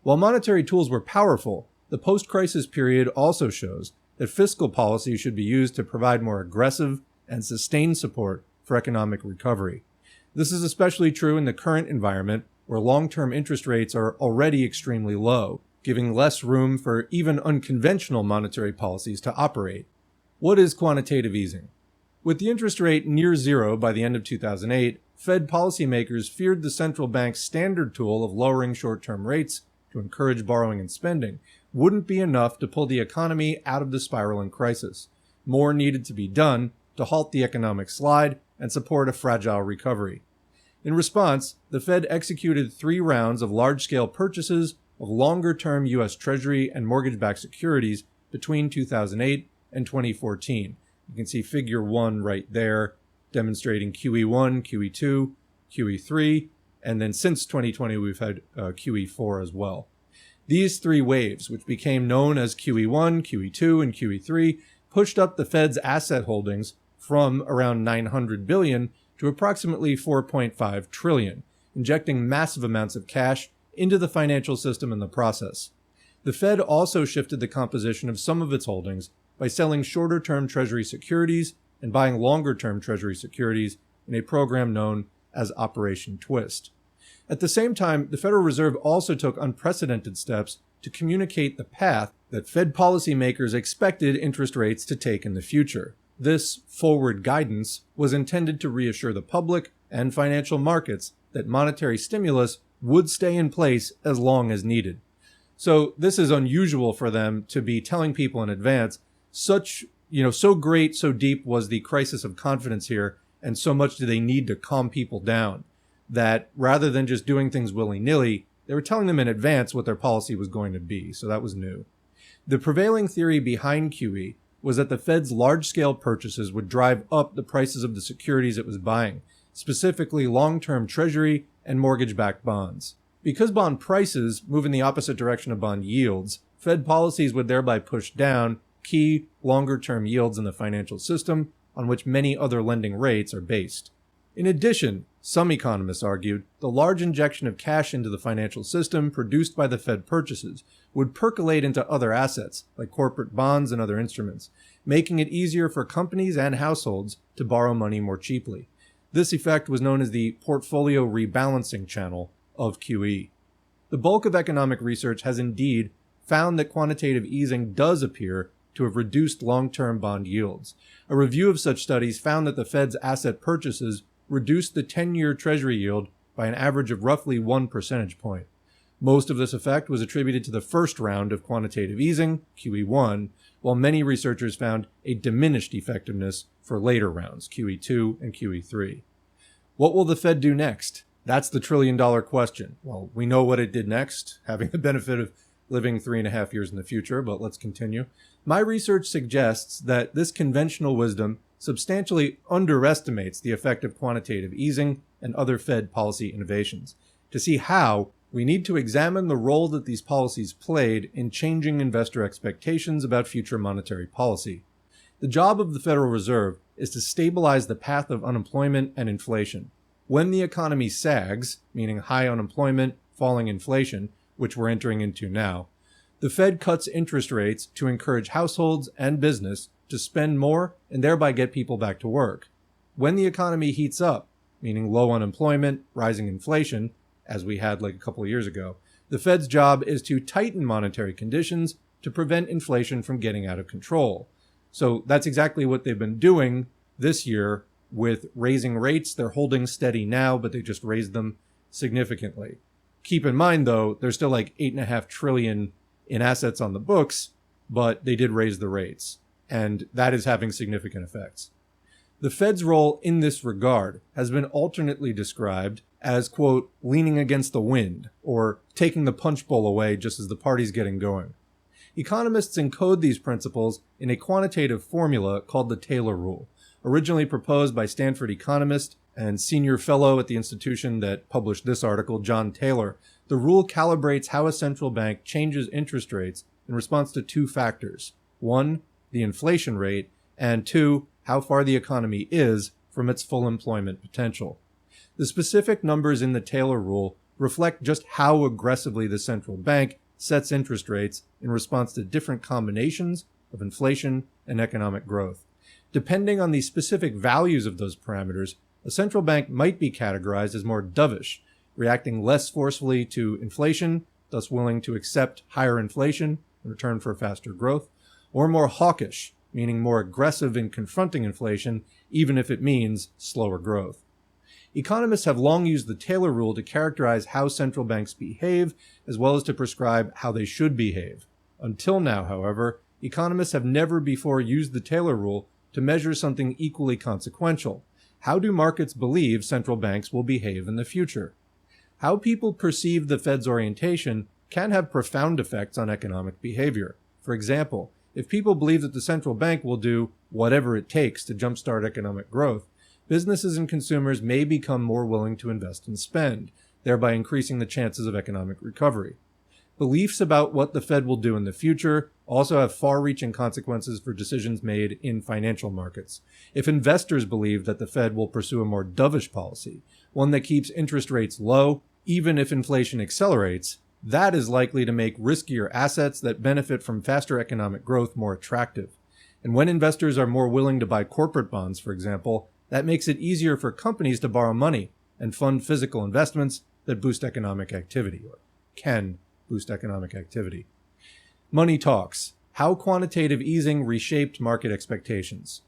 While monetary tools were powerful, the post-crisis period also shows that fiscal policy should be used to provide more aggressive and sustained support for economic recovery. This is especially true in the current environment where long-term interest rates are already extremely low, giving less room for even unconventional monetary policies to operate. What is quantitative easing? With the interest rate near zero by the end of 2008, Fed policymakers feared the central bank's standard tool of lowering short-term rates to encourage borrowing and spending wouldn't be enough to pull the economy out of the spiraling crisis. More needed to be done to halt the economic slide and support a fragile recovery. In response, the Fed executed 3 rounds of large-scale purchases of longer-term U.S. Treasury and mortgage-backed securities between 2008 and 2014. You can see figure 1 right there, demonstrating QE1, QE2, QE3, and then since 2020 we've had QE4 as well. These 3 waves, which became known as QE1, QE2, and QE3, pushed up the Fed's asset holdings from around $900 billion to approximately $4.5 trillion, injecting massive amounts of cash into the financial system in the process. The Fed also shifted the composition of some of its holdings by selling shorter-term Treasury securities and buying longer-term Treasury securities in a program known as Operation Twist. At the same time, the Federal Reserve also took unprecedented steps to communicate the path that Fed policymakers expected interest rates to take in the future. This forward guidance was intended to reassure the public and financial markets that monetary stimulus would stay in place as long as needed. So this is unusual for them to be telling people in advance. So great, so deep was the crisis of confidence here, and so much do they need to calm people down, that rather than just doing things willy-nilly, they were telling them in advance what their policy was going to be, so that was new. The prevailing theory behind QE was that the Fed's large-scale purchases would drive up the prices of the securities it was buying, specifically long-term Treasury and mortgage-backed bonds. Because bond prices move in the opposite direction of bond yields, Fed policies would thereby push down key longer-term yields in the financial system on which many other lending rates are based. In addition, Some economists argued the large injection of cash into the financial system produced by the Fed purchases would percolate into other assets, like corporate bonds and other instruments, making it easier for companies and households to borrow money more cheaply. This effect was known as the portfolio rebalancing channel of QE. The bulk of economic research has indeed found that quantitative easing does appear to have reduced long-term bond yields. A review of such studies found that the Fed's asset purchases reduced the 10-year Treasury yield by an average of roughly 1 percentage point. Most of this effect was attributed to the first round of quantitative easing, QE1, while many researchers found a diminished effectiveness for later rounds, QE2 and QE3. What will the Fed do next? That's the trillion-dollar question. Well, we know what it did next, having the benefit of living 3.5 years in the future, but let's continue. My research suggests that this conventional wisdom substantially underestimates the effect of quantitative easing and other Fed policy innovations. To see how, we need to examine the role that these policies played in changing investor expectations about future monetary policy. The job of the Federal Reserve is to stabilize the path of unemployment and inflation. When the economy sags, meaning high unemployment, falling inflation, which we're entering into now, the Fed cuts interest rates to encourage households and business to spend more and thereby get people back to work. When the economy heats up, meaning low unemployment, rising inflation, as we had like a couple of years ago, the Fed's job is to tighten monetary conditions to prevent inflation from getting out of control. So that's exactly what they've been doing this year with raising rates. They're holding steady now, but they just raised them significantly. Keep in mind, though, there's still like $8.5 trillion in assets on the books, but they did raise the rates, and that is having significant effects. The Fed's role in this regard has been alternately described as, quote, leaning against the wind, or taking the punch bowl away just as the party's getting going. Economists encode these principles in a quantitative formula called the Taylor Rule, originally proposed by Stanford economist and senior fellow at the institution that published this article, John Taylor. The rule calibrates how a central bank changes interest rates in response to two factors. One, the inflation rate, and two, how far the economy is from its full employment potential. The specific numbers in the Taylor Rule reflect just how aggressively the central bank sets interest rates in response to different combinations of inflation and economic growth. Depending on the specific values of those parameters, a central bank might be categorized as more dovish, reacting less forcefully to inflation, thus willing to accept higher inflation in return for faster growth, or more hawkish, meaning more aggressive in confronting inflation, even if it means slower growth. Economists have long used the Taylor Rule to characterize how central banks behave, as well as to prescribe how they should behave. Until now, however, economists have never before used the Taylor Rule to measure something equally consequential. How do markets believe central banks will behave in the future? How people perceive the Fed's orientation can have profound effects on economic behavior. For example, if people believe that the central bank will do whatever it takes to jumpstart economic growth, businesses and consumers may become more willing to invest and spend, thereby increasing the chances of economic recovery. Beliefs about what the Fed will do in the future also have far-reaching consequences for decisions made in financial markets. If investors believe that the Fed will pursue a more dovish policy, one that keeps interest rates low, even if inflation accelerates, that is likely to make riskier assets that benefit from faster economic growth more attractive. And when investors are more willing to buy corporate bonds, for example, that makes it easier for companies to borrow money and fund physical investments that boost economic activity, or can boost economic activity. Money talks. How quantitative easing reshaped market expectations.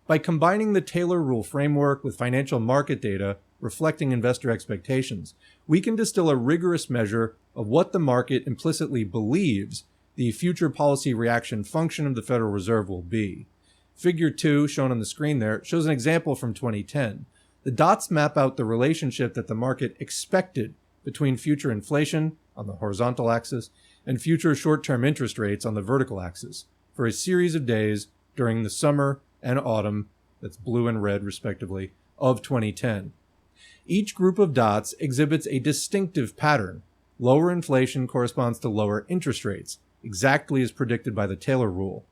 By combining the Taylor Rule framework with financial market data reflecting investor expectations, we can distill a rigorous measure of what the market implicitly believes the future policy reaction function of the Federal Reserve will be. Figure 2, shown on the screen there, shows an example from 2010. The dots map out the relationship that the market expected between future inflation on the horizontal axis and future short-term interest rates on the vertical axis for a series of days during the summer and autumn, that's blue and red respectively, of 2010. Each group of dots exhibits a distinctive pattern. Lower inflation corresponds to lower interest rates, exactly as predicted by the Taylor Rule.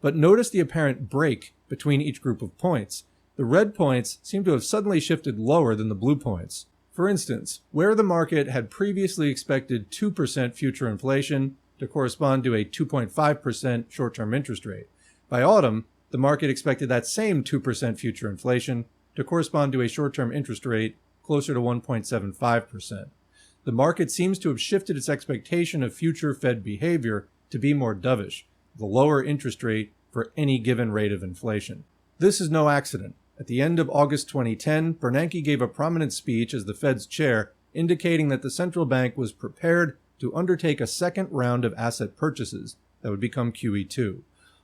But notice the apparent break between each group of points. The red points seem to have suddenly shifted lower than the blue points. For instance, where the market had previously expected 2% future inflation to correspond to a 2.5% short-term interest rate, by autumn, the market expected that same 2% future inflation to correspond to a short-term interest rate closer to 1.75%. The market seems to have shifted its expectation of future Fed behavior to be more dovish, the lower interest rate for any given rate of inflation. This is no accident. At the end of August 2010, Bernanke gave a prominent speech as the Fed's chair, indicating that the central bank was prepared to undertake a second round of asset purchases that would become QE2.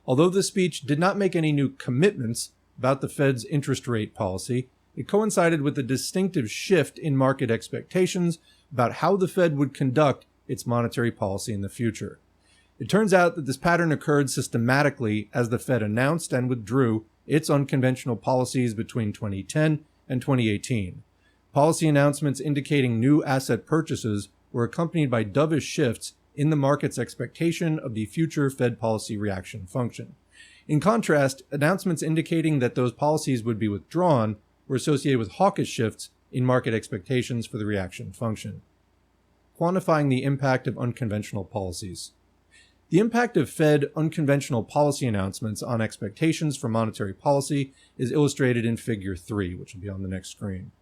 Although the speech did not make any new commitments about the Fed's interest rate policy, it coincided with a distinctive shift in market expectations about how the Fed would conduct its monetary policy in the future. It turns out that this pattern occurred systematically as the Fed announced and withdrew its unconventional policies between 2010 and 2018. Policy announcements indicating new asset purchases were accompanied by dovish shifts in the market's expectation of the future Fed policy reaction function. In contrast, announcements indicating that those policies would be withdrawn were associated with hawkish shifts in market expectations for the reaction function. Quantifying the impact of unconventional policies. The impact of Fed unconventional policy announcements on expectations for monetary policy is illustrated in Figure 3, which will be on the next screen.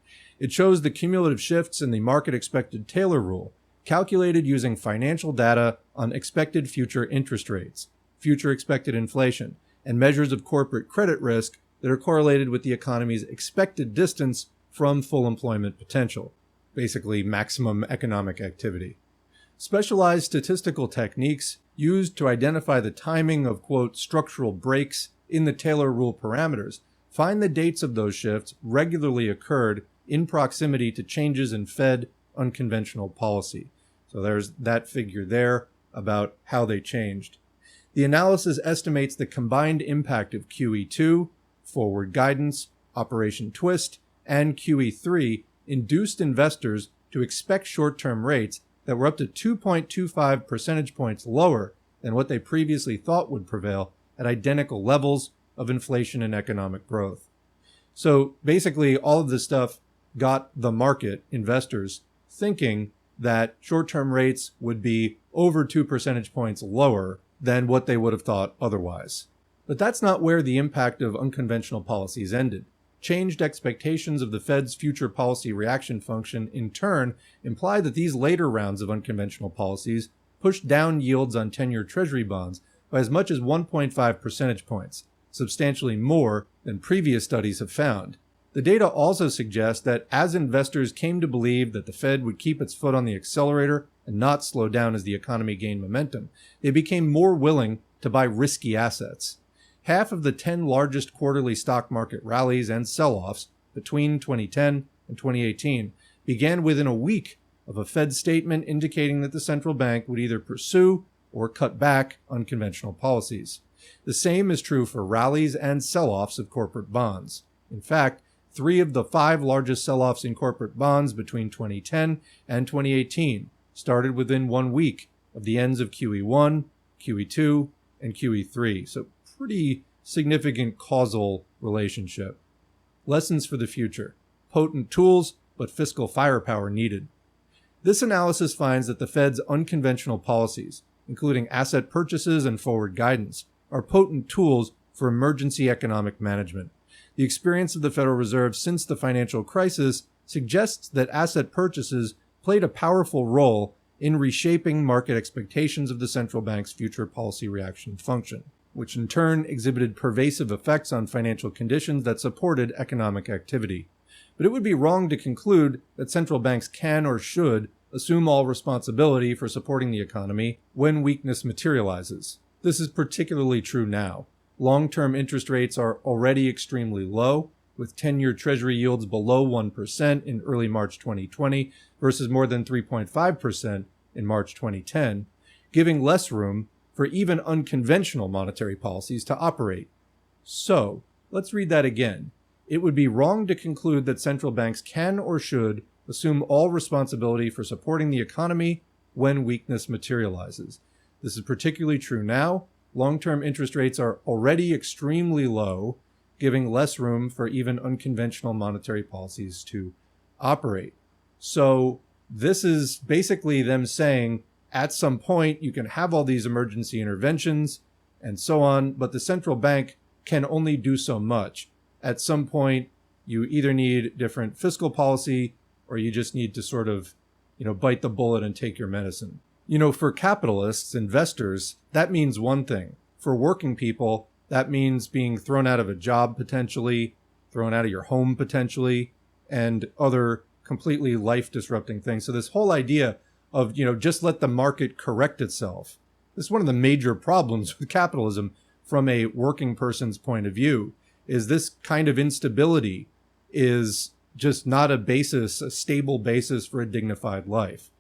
It shows the cumulative shifts in the market expected Taylor rule, calculated using financial data on expected future interest rates, future expected inflation, and measures of corporate credit risk that are correlated with the economy's expected distance from full employment potential, basically maximum economic activity. Specialized statistical techniques used to identify the timing of, quote, structural breaks in the Taylor rule parameters find the dates of those shifts regularly occurred in proximity to changes in Fed unconventional policy. So there's that figure there about how they changed. The analysis estimates the combined impact of QE2, forward guidance, Operation Twist, and QE3 induced investors to expect short-term rates that were up to 2.25 percentage points lower than what they previously thought would prevail at identical levels of inflation and economic growth. So basically, all of this stuff got the market, investors, thinking that short-term rates would be over 2 percentage points lower than what they would have thought otherwise. But that's not where the impact of unconventional policies ended. Changed expectations of the Fed's future policy reaction function in turn imply that these later rounds of unconventional policies pushed down yields on 10-year Treasury bonds by as much as 1.5 percentage points, substantially more than previous studies have found. The data also suggests that as investors came to believe that the Fed would keep its foot on the accelerator and not slow down as the economy gained momentum, they became more willing to buy risky assets. Half of the 10 largest quarterly stock market rallies and sell-offs between 2010 and 2018 began within a week of a Fed statement indicating that the central bank would either pursue or cut back unconventional policies. The same is true for rallies and sell-offs of corporate bonds. In fact, 3 of the 5 largest sell-offs in corporate bonds between 2010 and 2018 started within 1 week of the ends of QE1, QE2, and QE3. So pretty significant causal relationship. Lessons for the future. Potent tools, but fiscal firepower needed. This analysis finds that the Fed's unconventional policies, including asset purchases and forward guidance, are potent tools for emergency economic management. The experience of the Federal Reserve since the financial crisis suggests that asset purchases played a powerful role in reshaping market expectations of the central bank's future policy reaction function, which in turn exhibited pervasive effects on financial conditions that supported economic activity. But it would be wrong to conclude that central banks can or should assume all responsibility for supporting the economy when weakness materializes. This is particularly true now. Long-term interest rates are already extremely low, with 10-year Treasury yields below 1% in early March 2020 versus more than 3.5% in March 2010, giving less room for even unconventional monetary policies to operate. So, let's read that again. It would be wrong to conclude that central banks can or should assume all responsibility for supporting the economy when weakness materializes. This is particularly true now. Long-term interest rates are already extremely low, giving less room for even unconventional monetary policies to operate. So this is basically them saying at some point you can have all these emergency interventions and so on, but the central bank can only do so much. At some point, you either need different fiscal policy or you just need to sort of, bite the bullet and take your medicine. For capitalists, investors, that means one thing. For working people, that means being thrown out of a job potentially, thrown out of your home potentially, and other completely life-disrupting things. So this whole idea of, just let the market correct itself. This is one of the major problems with capitalism from a working person's point of view, is this kind of instability is just not a stable basis for a dignified life.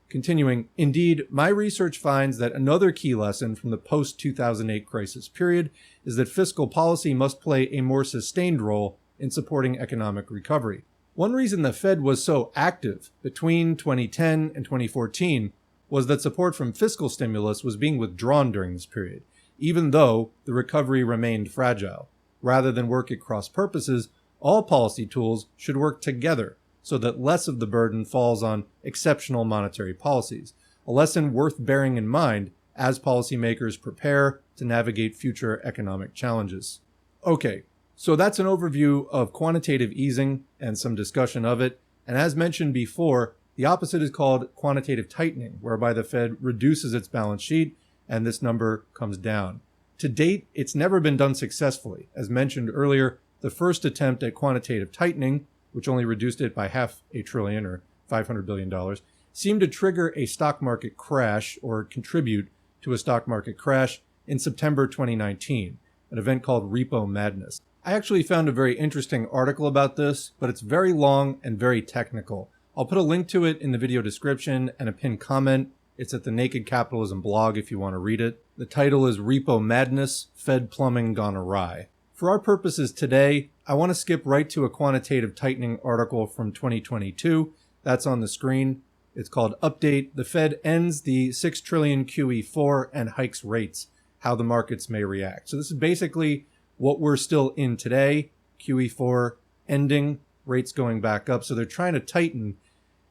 Continuing, indeed, my research finds that another key lesson from the post-2008 crisis period is that fiscal policy must play a more sustained role in supporting economic recovery. One reason the Fed was so active between 2010 and 2014 was that support from fiscal stimulus was being withdrawn during this period, even though the recovery remained fragile. Rather than work at cross purposes, all policy tools should work together so that less of the burden falls on exceptional monetary policies, a lesson worth bearing in mind as policymakers prepare to navigate future economic challenges. Okay, so that's an overview of quantitative easing and some discussion of it. And as mentioned before, the opposite is called quantitative tightening, whereby the Fed reduces its balance sheet and this number comes down. To date, it's never been done successfully. As mentioned earlier, the first attempt at quantitative tightening, which only reduced it by $500 billion or $500 billion, seemed to trigger a stock market crash or contribute to a stock market crash in September 2019, an event called Repo madness. I actually found a very interesting article about this, but it's very long and very technical. I'll put a link to it in the video description and a pinned comment. It's at the Naked Capitalism blog if you want to read it. The title is Repo Madness, Fed Plumbing Gone Awry. For our purposes today, I want to skip right to a quantitative tightening article from 2022. That's on the screen. It's called Update. The Fed ends the 6 trillion QE4 and hikes rates, how the markets may react. So this is basically what we're still in today. QE4 ending, rates going back up. So they're trying to tighten.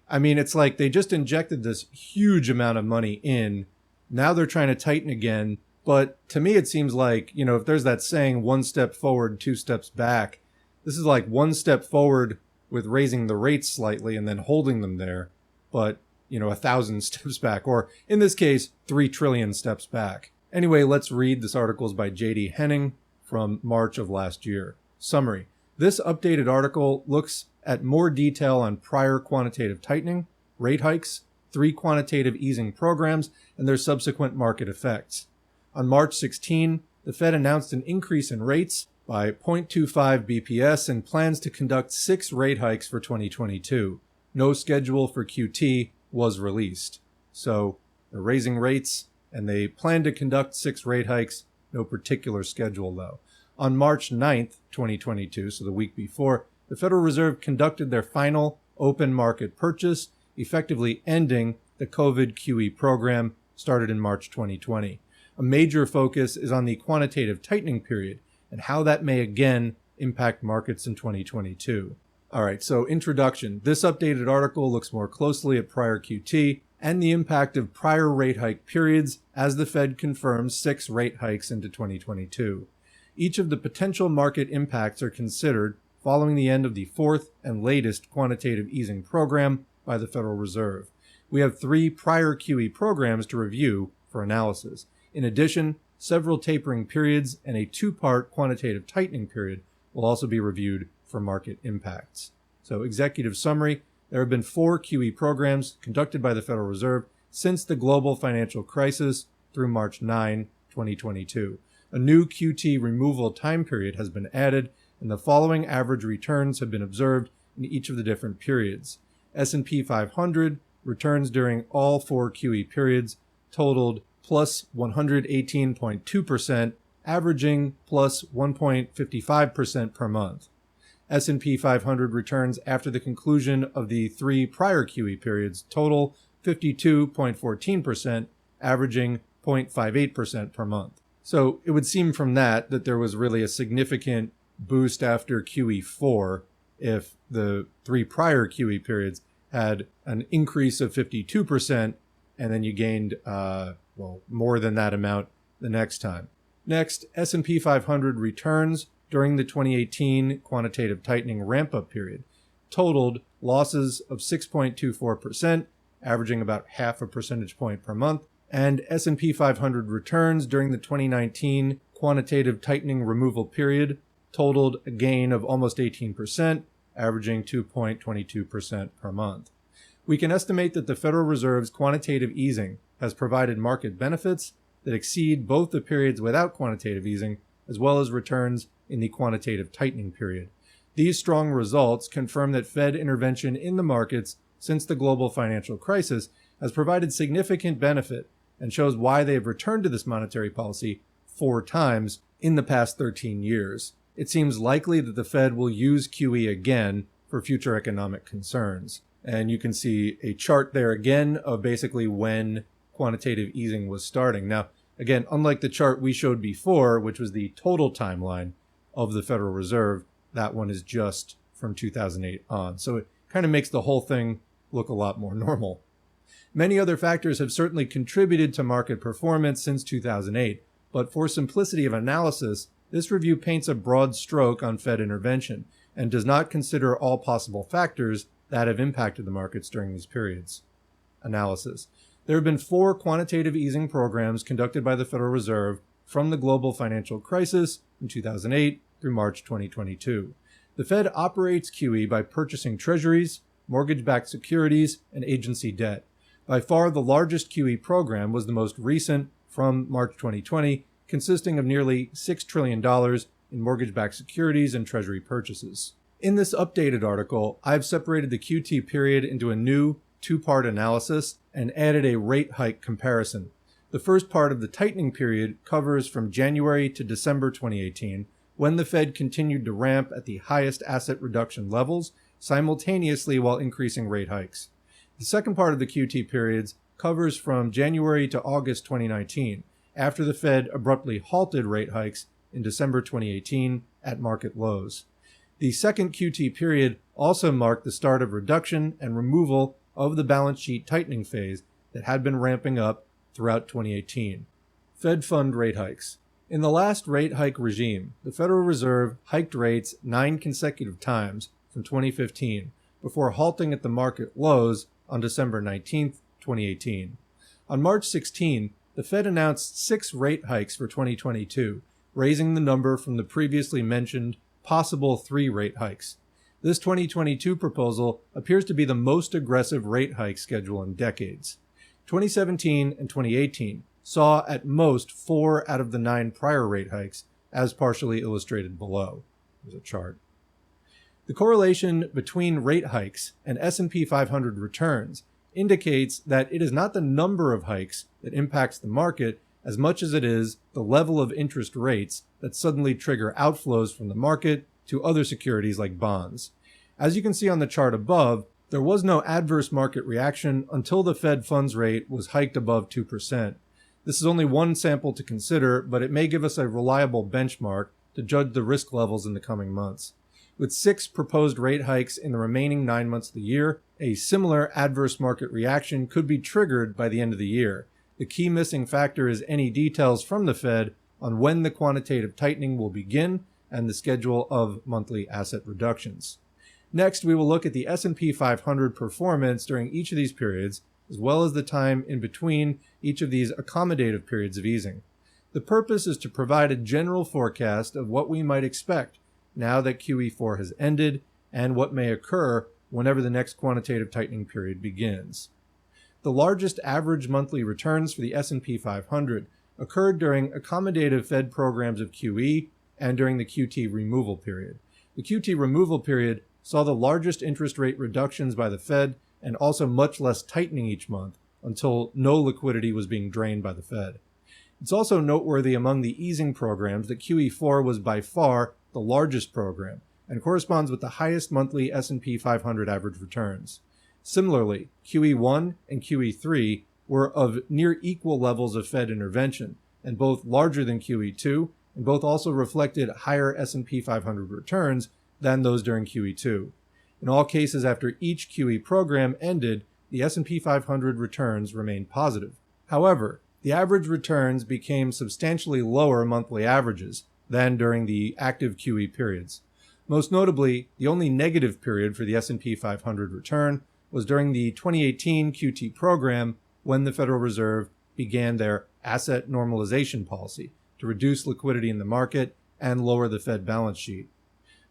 I mean, it's like they just injected this huge amount of money in. Now they're trying to tighten again. But to me, it seems like, if there's that saying, 1 step forward, 2 steps back, this is like 1 step forward with raising the rates slightly and then holding them there. But, 1,000 steps back, or in this case, 3 trillion steps back. Anyway, let's read. This article is by J.D. Henning from March of last year. Summary. This updated article looks at more detail on prior quantitative tightening, rate hikes, 3 quantitative easing programs, and their subsequent market effects. On March 16, the Fed announced an increase in rates by 0.25 BPS and plans to conduct 6 rate hikes for 2022. No schedule for QT was released. So they're raising rates and they plan to conduct 6 rate hikes, no particular schedule though. On March 9th, 2022, so the week before, the Federal Reserve conducted their final open market purchase, effectively ending the COVID QE program started in March 2020. A major focus is on the quantitative tightening period and how that may again impact markets in 2022. All right, so introduction. This updated article looks more closely at prior QT and the impact of prior rate hike periods as the Fed confirms 6 rate hikes into 2022. Each of the potential market impacts are considered following the end of the 4th and latest quantitative easing program by the Federal Reserve. We have 3 prior QE programs to review for analysis. In addition, several tapering periods and a 2-part quantitative tightening period will also be reviewed for market impacts. So, executive summary, there have been 4 QE programs conducted by the Federal Reserve since the global financial crisis through March 9, 2022. A new QT removal time period has been added, and the following average returns have been observed in each of the different periods. S&P 500 returns during all 4 QE periods totaled plus 118.2%, averaging plus 1.55% per month. S&P 500 returns after the conclusion of the 3 prior QE periods total 52.14%, averaging 0.58% per month. So it would seem from that there was really a significant boost after QE4 if the 3 prior QE periods had an increase of 52%, and then you gained more than that amount the next time. Next, S&P 500 returns during the 2018 quantitative tightening ramp-up period totaled losses of 6.24%, averaging about half a percentage point per month, and S&P 500 returns during the 2019 quantitative tightening removal period totaled a gain of almost 18%, averaging 2.22% per month. We can estimate that the Federal Reserve's quantitative easing has provided market benefits that exceed both the periods without quantitative easing as well as returns in the quantitative tightening period. These strong results confirm that Fed intervention in the markets since the global financial crisis has provided significant benefit and shows why they have returned to this monetary policy 4 times in the past 13 years. It seems likely that the Fed will use QE again for future economic concerns. And you can see a chart there again of basically when quantitative easing was starting. Now, again, unlike the chart we showed before, which was the total timeline of the Federal Reserve, that one is just from 2008 on. So it kind of makes the whole thing look a lot more normal. Many other factors have certainly contributed to market performance since 2008, but for simplicity of analysis, this review paints a broad stroke on Fed intervention and does not consider all possible factors that have impacted the markets during these periods. Analysis. There have been 4 quantitative easing programs conducted by the Federal Reserve from the global financial crisis in 2008 through March 2022. The Fed operates QE by purchasing treasuries, mortgage-backed securities, and agency debt. By far, the largest QE program was the most recent from March 2020, consisting of nearly $6 trillion in mortgage-backed securities and treasury purchases. In this updated article, I've separated the QT period into a new 2-part analysis and added a rate hike comparison. The first part of the tightening period covers from January to December 2018, when the Fed continued to ramp at the highest asset reduction levels simultaneously while increasing rate hikes. The second part of the QT periods covers from January to August 2019, after the Fed abruptly halted rate hikes in December 2018 at market lows. The second QT period also marked the start of reduction and removal of the balance sheet tightening phase that had been ramping up throughout 2018. Fed fund rate hikes. In the last rate hike regime, the Federal Reserve hiked rates 9 consecutive times from 2015 before halting at the market lows on December 19, 2018. On March 16, the Fed announced 6 rate hikes for 2022, raising the number from the previously mentioned possible 3 rate hikes. This 2022 proposal appears to be the most aggressive rate hike schedule in decades. 2017 and 2018 saw at most 4 out of the 9 prior rate hikes, as partially illustrated below. There's a chart. The correlation between rate hikes and S&P 500 returns indicates that it is not the number of hikes that impacts the market as much as it is the level of interest rates that suddenly trigger outflows from the market to other securities like bonds. As you can see on the chart above, there was no adverse market reaction until the Fed funds rate was hiked above 2%. This is only one sample to consider, but it may give us a reliable benchmark to judge the risk levels in the coming months. With 6 proposed rate hikes in the remaining 9 months of the year, a similar adverse market reaction could be triggered by the end of the year. The key missing factor is any details from the Fed on when the quantitative tightening will begin and the schedule of monthly asset reductions. Next, we will look at the S&P 500 performance during each of these periods, as well as the time in between each of these accommodative periods of easing. The purpose is to provide a general forecast of what we might expect now that QE4 has ended and what may occur whenever the next quantitative tightening period begins. The largest average monthly returns for the S&P 500 occurred during accommodative Fed programs of QE and during the QT removal period. The QT removal period saw the largest interest rate reductions by the Fed and also much less tightening each month until no liquidity was being drained by the Fed. It's also noteworthy among the easing programs that QE4 was by far the largest program and corresponds with the highest monthly S&P 500 average returns. Similarly, QE1 and QE3 were of near equal levels of Fed intervention and both larger than QE2 and both also reflected higher S&P 500 returns than those during QE2. In all cases after each QE program ended, the S&P 500 returns remained positive. However, the average returns became substantially lower monthly averages than during the active QE periods. Most notably, the only negative period for the S&P 500 return was during the 2018 QT program, when the Federal Reserve began their asset normalization policy to reduce liquidity in the market and lower the Fed balance sheet.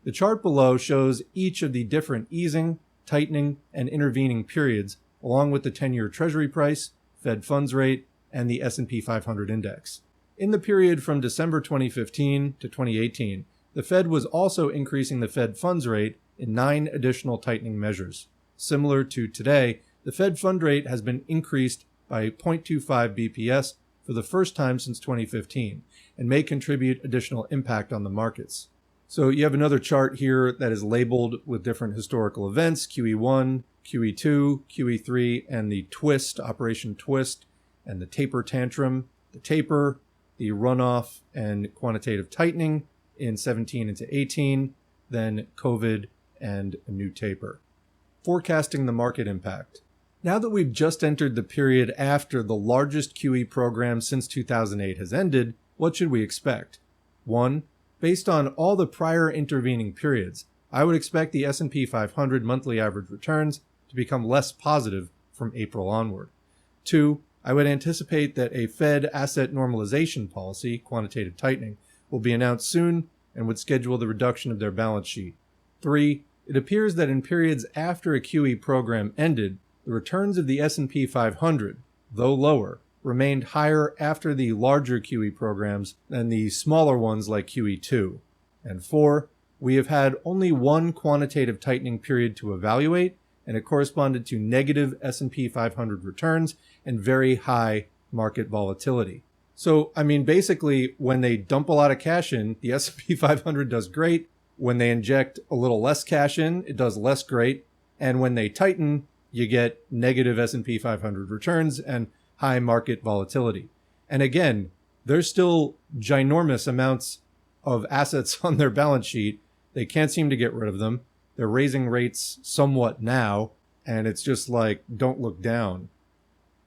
The chart below shows each of the different easing, tightening, and intervening periods, along with the 10-year Treasury price, Fed funds rate, and the S&P 500 index. In the period from December 2015 to 2018, the Fed was also increasing the Fed funds rate in 9 additional tightening measures. Similar to today, the Fed fund rate has been increased by 0.25 BPS for the first time since 2015 and may contribute additional impact on the markets. So you have another chart here that is labeled with different historical events, QE1, QE2, QE3, and the twist, Operation Twist, and the taper tantrum, the taper, the runoff, and quantitative tightening in 17 into 18, then COVID, and a new taper. Forecasting the market impact. Now that we've just entered the period after the largest QE program since 2008 has ended, what should we expect? 1. Based on all the prior intervening periods, I would expect the S&P 500 monthly average returns to become less positive from April onward. 2. I would anticipate that a Fed asset normalization policy, quantitative tightening, will be announced soon and would schedule the reduction of their balance sheet. 3. It appears that in periods after a QE program ended, the returns of the S&P 500, though lower, remained higher after the larger QE programs than the smaller ones like QE2. And 4. We have had only one quantitative tightening period to evaluate, and it corresponded to negative S&P 500 returns and very high market volatility. So, basically, when they dump a lot of cash in, the S&P 500 does great. When they inject a little less cash in, it does less great. And when they tighten, you get negative S&P 500 returns and high market volatility. And again, there's still ginormous amounts of assets on their balance sheet. They can't seem to get rid of them. They're raising rates somewhat now, and it's just like, don't look down.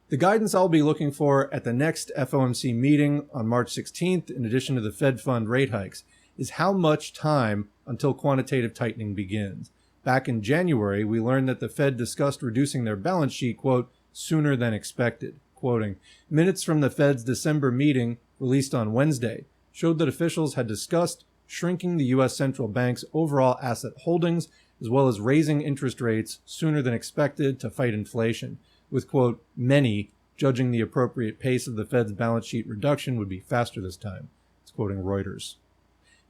The guidance I'll be looking for at the next FOMC meeting on March 16th, in addition to the Fed fund rate hikes, is how much time until quantitative tightening begins. Back in January, we learned that the Fed discussed reducing their balance sheet, quote, sooner than expected. Quoting, minutes from the Fed's December meeting, released on Wednesday, showed that officials had discussed shrinking the U.S. central bank's overall asset holdings, as well as raising interest rates sooner than expected to fight inflation, with, quote, many judging the appropriate pace of the Fed's balance sheet reduction would be faster this time. It's quoting Reuters.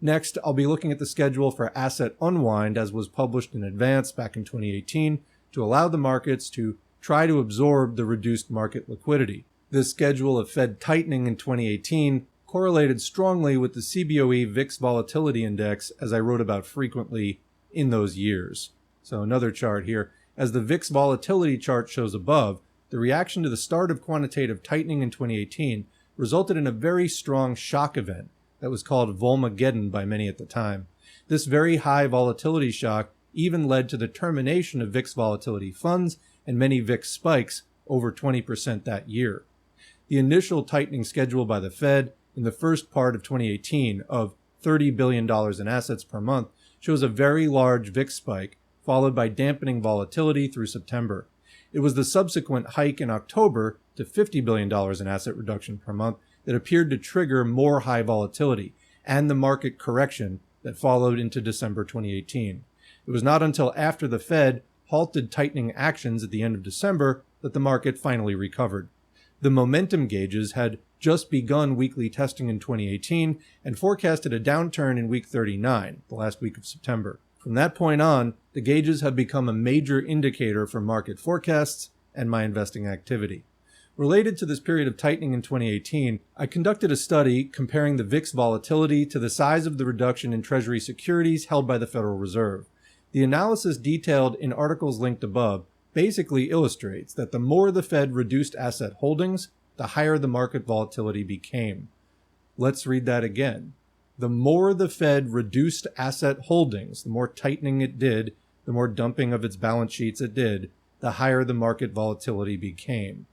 Next, I'll be looking at the schedule for asset unwind as was published in advance back in 2018 to allow the markets to try to absorb the reduced market liquidity. This schedule of Fed tightening in 2018 correlated strongly with the CBOE VIX Volatility Index, as I wrote about frequently in those years. So another chart here. As the VIX volatility chart shows above, the reaction to the start of quantitative tightening in 2018 resulted in a very strong shock event that was called Volmageddon by many at the time. This very high volatility shock even led to the termination of VIX volatility funds and many VIX spikes over 20% that year. The initial tightening schedule by the Fed in the first part of 2018 of $30 billion in assets per month shows a very large VIX spike, followed by dampening volatility through September. It was the subsequent hike in October to $50 billion in asset reduction per month that appeared to trigger more high volatility and the market correction that followed into December 2018. It was not until after the Fed halted tightening actions at the end of December that the market finally recovered. The momentum gauges had just begun weekly testing in 2018 and forecasted a downturn in week 39, the last week of September. From that point on, the gauges have become a major indicator for market forecasts and my investing activity. Related to this period of tightening in 2018, I conducted a study comparing the VIX volatility to the size of the reduction in Treasury securities held by the Federal Reserve. The analysis detailed in articles linked above basically illustrates that the more the Fed reduced asset holdings, the higher the market volatility became. Let's read that again. the more the Fed reduced asset holdings, the more tightening it did, the more dumping of its balance sheets it did, the higher the market volatility became.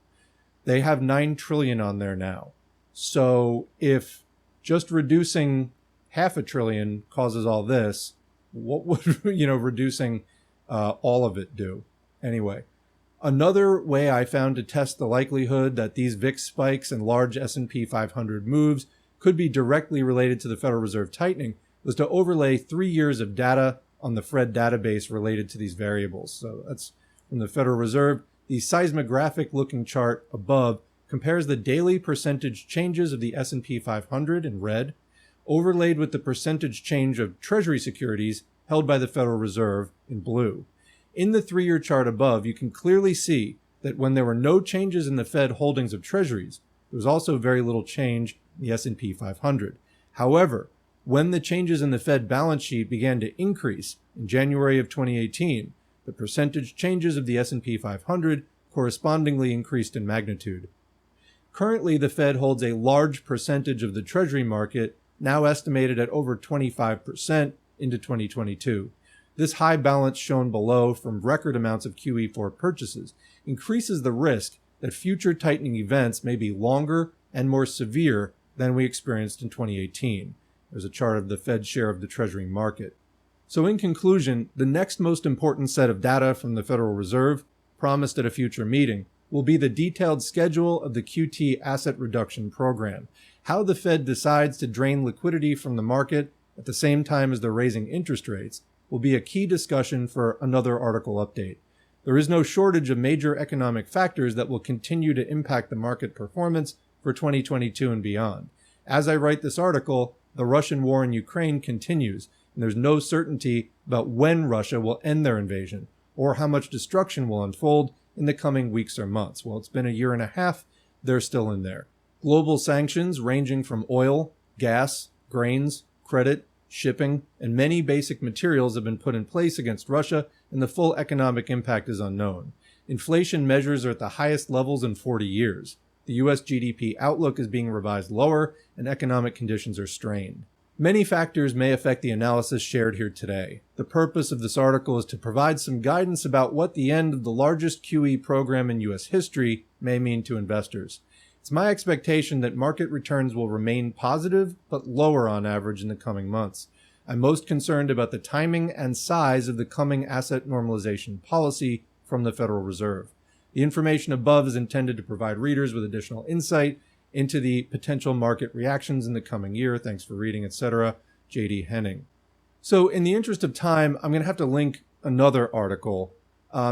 They have $9 trillion on there now. So if just reducing $500 billion causes all this, what would, reducing all of it do? Anyway, another way I found to test the likelihood that these VIX spikes and large S&P 500 moves could be directly related to the Federal Reserve tightening was to overlay 3 years of data on the FRED database related to these variables. So that's from the Federal Reserve. The seismographic looking chart above compares the daily percentage changes of the S&P 500 in red, overlaid with the percentage change of Treasury securities held by the Federal Reserve in blue. In the 3-year chart above, you can clearly see that when there were no changes in the Fed holdings of Treasuries, there was also very little change in the S&P 500. However, when the changes in the Fed balance sheet began to increase in January of 2018, the percentage changes of the S&P 500 correspondingly increased in magnitude. Currently, the Fed holds a large percentage of the Treasury market, now estimated at over 25% into 2022. This high balance shown below from record amounts of QE4 purchases increases the risk that future tightening events may be longer and more severe than we experienced in 2018. There's a chart of the Fed's share of the Treasury market. So in conclusion, the next most important set of data from the Federal Reserve, promised at a future meeting, will be the detailed schedule of the QT asset reduction program. How the Fed decides to drain liquidity from the market at the same time as they're raising interest rates will be a key discussion for another article update. There is no shortage of major economic factors that will continue to impact the market performance for 2022 and beyond. As I write this article, the Russian war in Ukraine continues, and there's no certainty about when Russia will end their invasion or how much destruction will unfold in the coming weeks or months. Well, it's been a year and a half, they're still in there. Global sanctions ranging from oil, gas, grains, credit, shipping, and many basic materials have been put in place against Russia, and the full economic impact is unknown. Inflation measures are at the highest levels in 40 years. The U.S. GDP outlook is being revised lower, and economic conditions are strained. Many factors may affect the analysis shared here today. The purpose of this article is to provide some guidance about what the end of the largest QE program in U.S. history may mean to investors. It's my expectation that market returns will remain positive, but lower on average in the coming months. I'm most concerned about the timing and size of the coming asset normalization policy from the Federal Reserve. The information above is intended to provide readers with additional insight into the potential market reactions in the coming year. Thanks for reading, etc. J.D. Henning. So in the interest of time, I'm going to have to link another article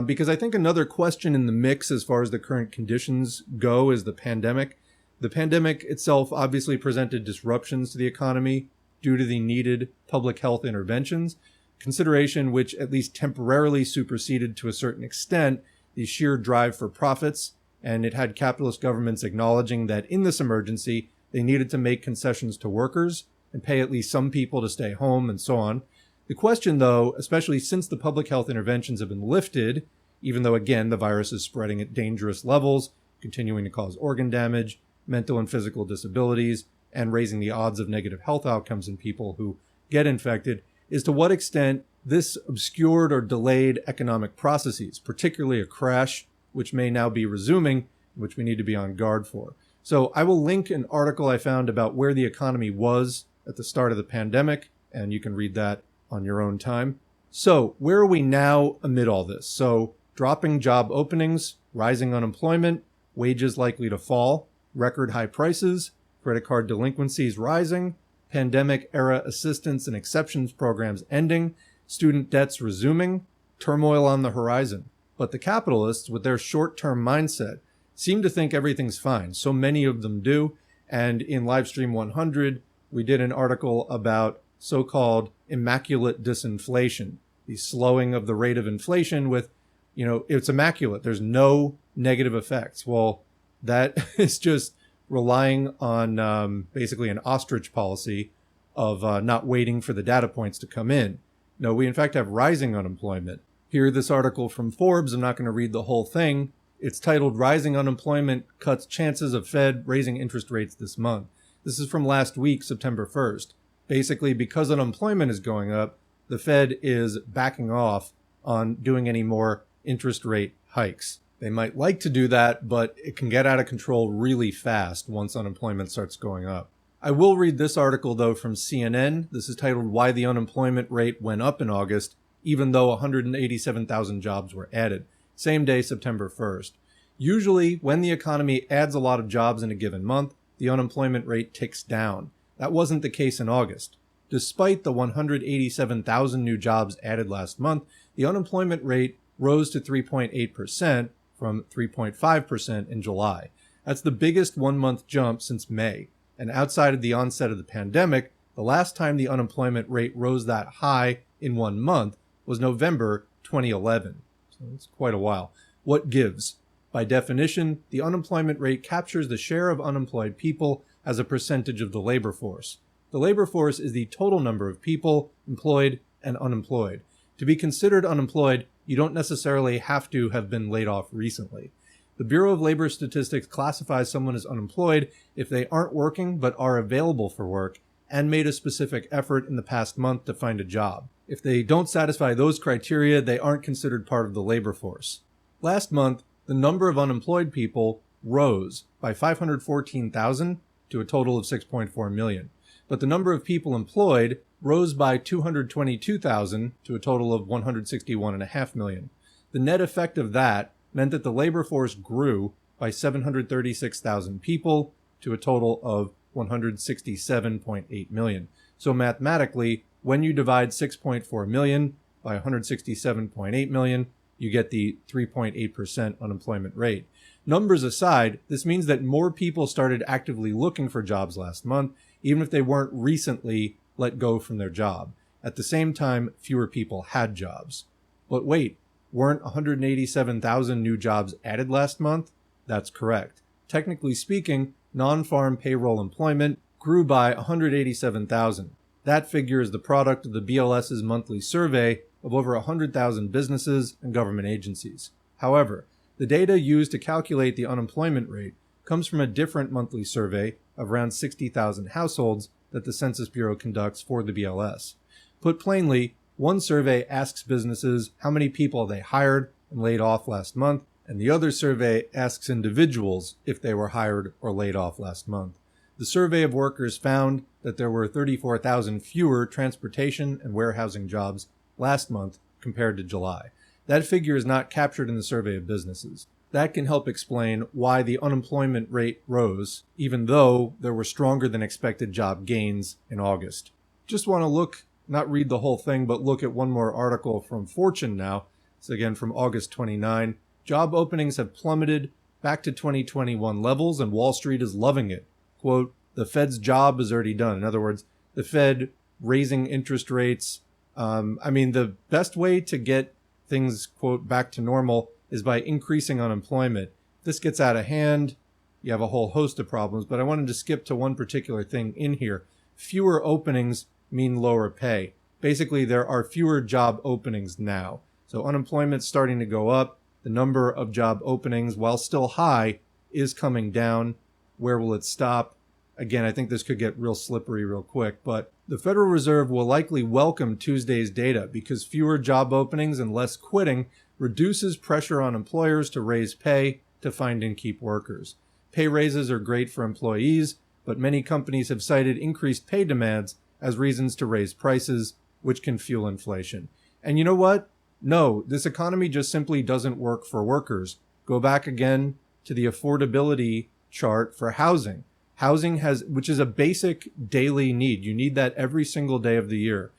because I think another question in the mix as far as the current conditions go is the pandemic. The pandemic itself obviously presented disruptions to the economy due to the needed public health interventions, consideration which at least temporarily superseded to a certain extent the sheer drive for profits, and it had capitalist governments acknowledging that in this emergency, they needed to make concessions to workers and pay at least some people to stay home and so on. The question, though, especially since the public health interventions have been lifted, even though, again, the virus is spreading at dangerous levels, continuing to cause organ damage, mental and physical disabilities, and raising the odds of negative health outcomes in people who get infected, is to what extent this obscured or delayed economic processes, particularly a crash, which may now be resuming, which we need to be on guard for. So I will link an article I found about where the economy was at the start of the pandemic, and you can read that on your own time. So where are we now amid all this? So dropping job openings, rising unemployment, wages likely to fall, record high prices, credit card delinquencies rising, pandemic-era assistance and exceptions programs ending, student debts resuming, turmoil on the horizon. But the capitalists, with their short-term mindset, seem to think everything's fine. So many of them do. And in Livestream 100, we did an article about so-called immaculate disinflation, the slowing of the rate of inflation with, it's immaculate. There's no negative effects. Well, that is just relying on basically an ostrich policy of not waiting for the data points to come in. No, we in fact have rising unemployment. Here, this article from Forbes, I'm not going to read the whole thing. It's titled, Rising Unemployment Cuts Chances of Fed Raising Interest Rates This Month. This is from last week, September 1st. Basically, because unemployment is going up, the Fed is backing off on doing any more interest rate hikes. They might like to do that, but it can get out of control really fast once unemployment starts going up. I will read this article, though, from CNN. This is titled "Why the Unemployment Rate Went Up in August, Even Though 187,000 Jobs Were Added." Same day, September 1st. Usually, when the economy adds a lot of jobs in a given month, the unemployment rate ticks down. That wasn't the case in August. Despite the 187,000 new jobs added last month, the unemployment rate rose to 3.8% from 3.5% in July. That's the biggest one-month jump since May. And outside of the onset of the pandemic, the last time the unemployment rate rose that high in 1 month was November 2011. So it's quite a while. What gives? By definition, the unemployment rate captures the share of unemployed people as a percentage of the labor force. The labor force is the total number of people employed and unemployed. To be considered unemployed, you don't necessarily have to have been laid off recently. The Bureau of Labor Statistics classifies someone as unemployed if they aren't working but are available for work and made a specific effort in the past month to find a job. If they don't satisfy those criteria, they aren't considered part of the labor force. Last month, the number of unemployed people rose by 514,000 to a total of 6.4 million. But the number of people employed rose by 222,000 to a total of 161.5 million. The net effect of that meant that the labor force grew by 736,000 people to a total of 167.8 million. So mathematically, when you divide 6.4 million by 167.8 million, you get the 3.8% unemployment rate. Numbers aside, this means that more people started actively looking for jobs last month, even if they weren't recently let go from their job. At the same time, fewer people had jobs. But wait, weren't 187,000 new jobs added last month? That's correct. Technically speaking, non-farm payroll employment grew by 187,000. That figure is the product of the BLS's monthly survey of over 100,000 businesses and government agencies. However, the data used to calculate the unemployment rate comes from a different monthly survey of around 60,000 households that the Census Bureau conducts for the BLS. Put plainly, one survey asks businesses how many people they hired and laid off last month, and the other survey asks individuals if they were hired or laid off last month. The survey of workers found that there were 34,000 fewer transportation and warehousing jobs last month compared to July. That figure is not captured in the survey of businesses. That can help explain why the unemployment rate rose, even though there were stronger than expected job gains in August. Just want to not read the whole thing, but look at one more article from Fortune now. It's again from August 29. Job openings have plummeted back to 2021 levels, and Wall Street is loving it. Quote, the Fed's job is already done. In other words, the Fed raising interest rates. The best way to get things, quote, back to normal is by increasing unemployment. If this gets out of hand, you have a whole host of problems, but I wanted to skip to one particular thing in here. Fewer openings mean lower pay. Basically, there are fewer job openings now. So unemployment's starting to go up. The number of job openings, while still high, is coming down. Where will it stop? Again, I think this could get real slippery real quick, but the Federal Reserve will likely welcome Tuesday's data because fewer job openings and less quitting reduces pressure on employers to raise pay to find and keep workers. Pay raises are great for employees, but many companies have cited increased pay demands as reasons to raise prices, which can fuel inflation. And you know what? No, this economy just simply doesn't work for workers. Go back again to the affordability chart for housing. Housing which is a basic daily need. You need that every single day of the year.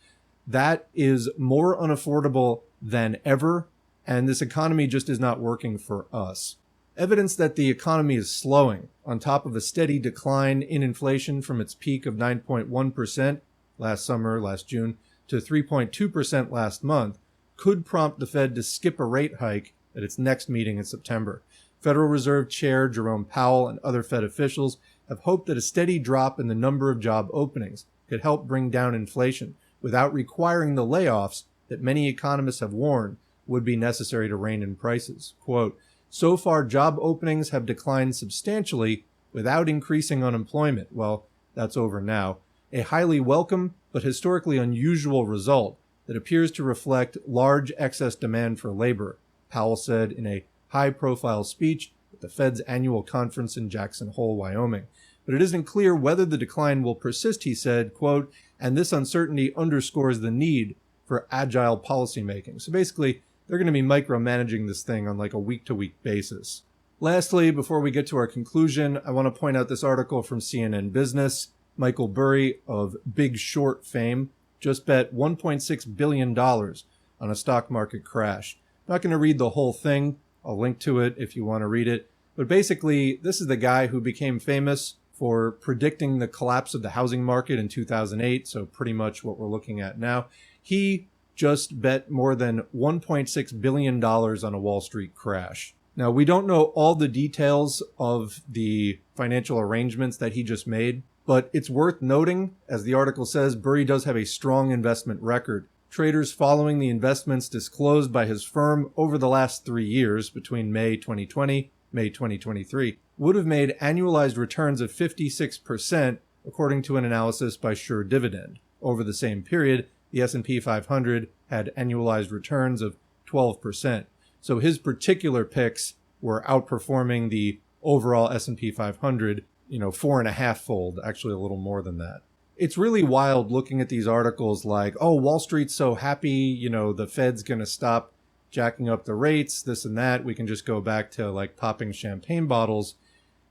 That is more unaffordable than ever, and this economy just is not working for us. Evidence that the economy is slowing, on top of a steady decline in inflation from its peak of 9.1% last June, to 3.2% last month, could prompt the Fed to skip a rate hike at its next meeting in September. Federal Reserve Chair Jerome Powell and other Fed officials have hoped that a steady drop in the number of job openings could help bring down inflation without requiring the layoffs that many economists have warned would be necessary to rein in prices. Quote, so far, job openings have declined substantially without increasing unemployment. Well, that's over now. a highly welcome but historically unusual result that appears to reflect large excess demand for labor, Powell said in a high-profile speech at the Fed's annual conference in Jackson Hole, Wyoming. But it isn't clear whether the decline will persist, he said, quote, and this uncertainty underscores the need for agile policymaking. So basically, they're going to be micromanaging this thing on like a week-to-week basis. Lastly, before we get to our conclusion, I want to point out this article from CNN Business. Michael Burry of Big Short fame just bet $1.6 billion on a stock market crash. I'm not going to read the whole thing. I'll link to it if you want to read it. But basically, this is the guy who became famous for predicting the collapse of the housing market in 2008, so pretty much what we're looking at now. He just bet more than $1.6 billion on a Wall Street crash. Now, we don't know all the details of the financial arrangements that he just made, but it's worth noting, as the article says, Burry does have a strong investment record. Traders following the investments disclosed by his firm over the last 3 years, between May 2020, May 2023, would have made annualized returns of 56%, according to an analysis by Sure Dividend. Over the same period, the S&P 500 had annualized returns of 12%. So his particular picks were outperforming the overall S&P 500, 4.5-fold, actually a little more than that. It's really wild looking at these articles like, oh, Wall Street's so happy, the Fed's going to stop jacking up the rates, this and that. We can just go back to like popping champagne bottles.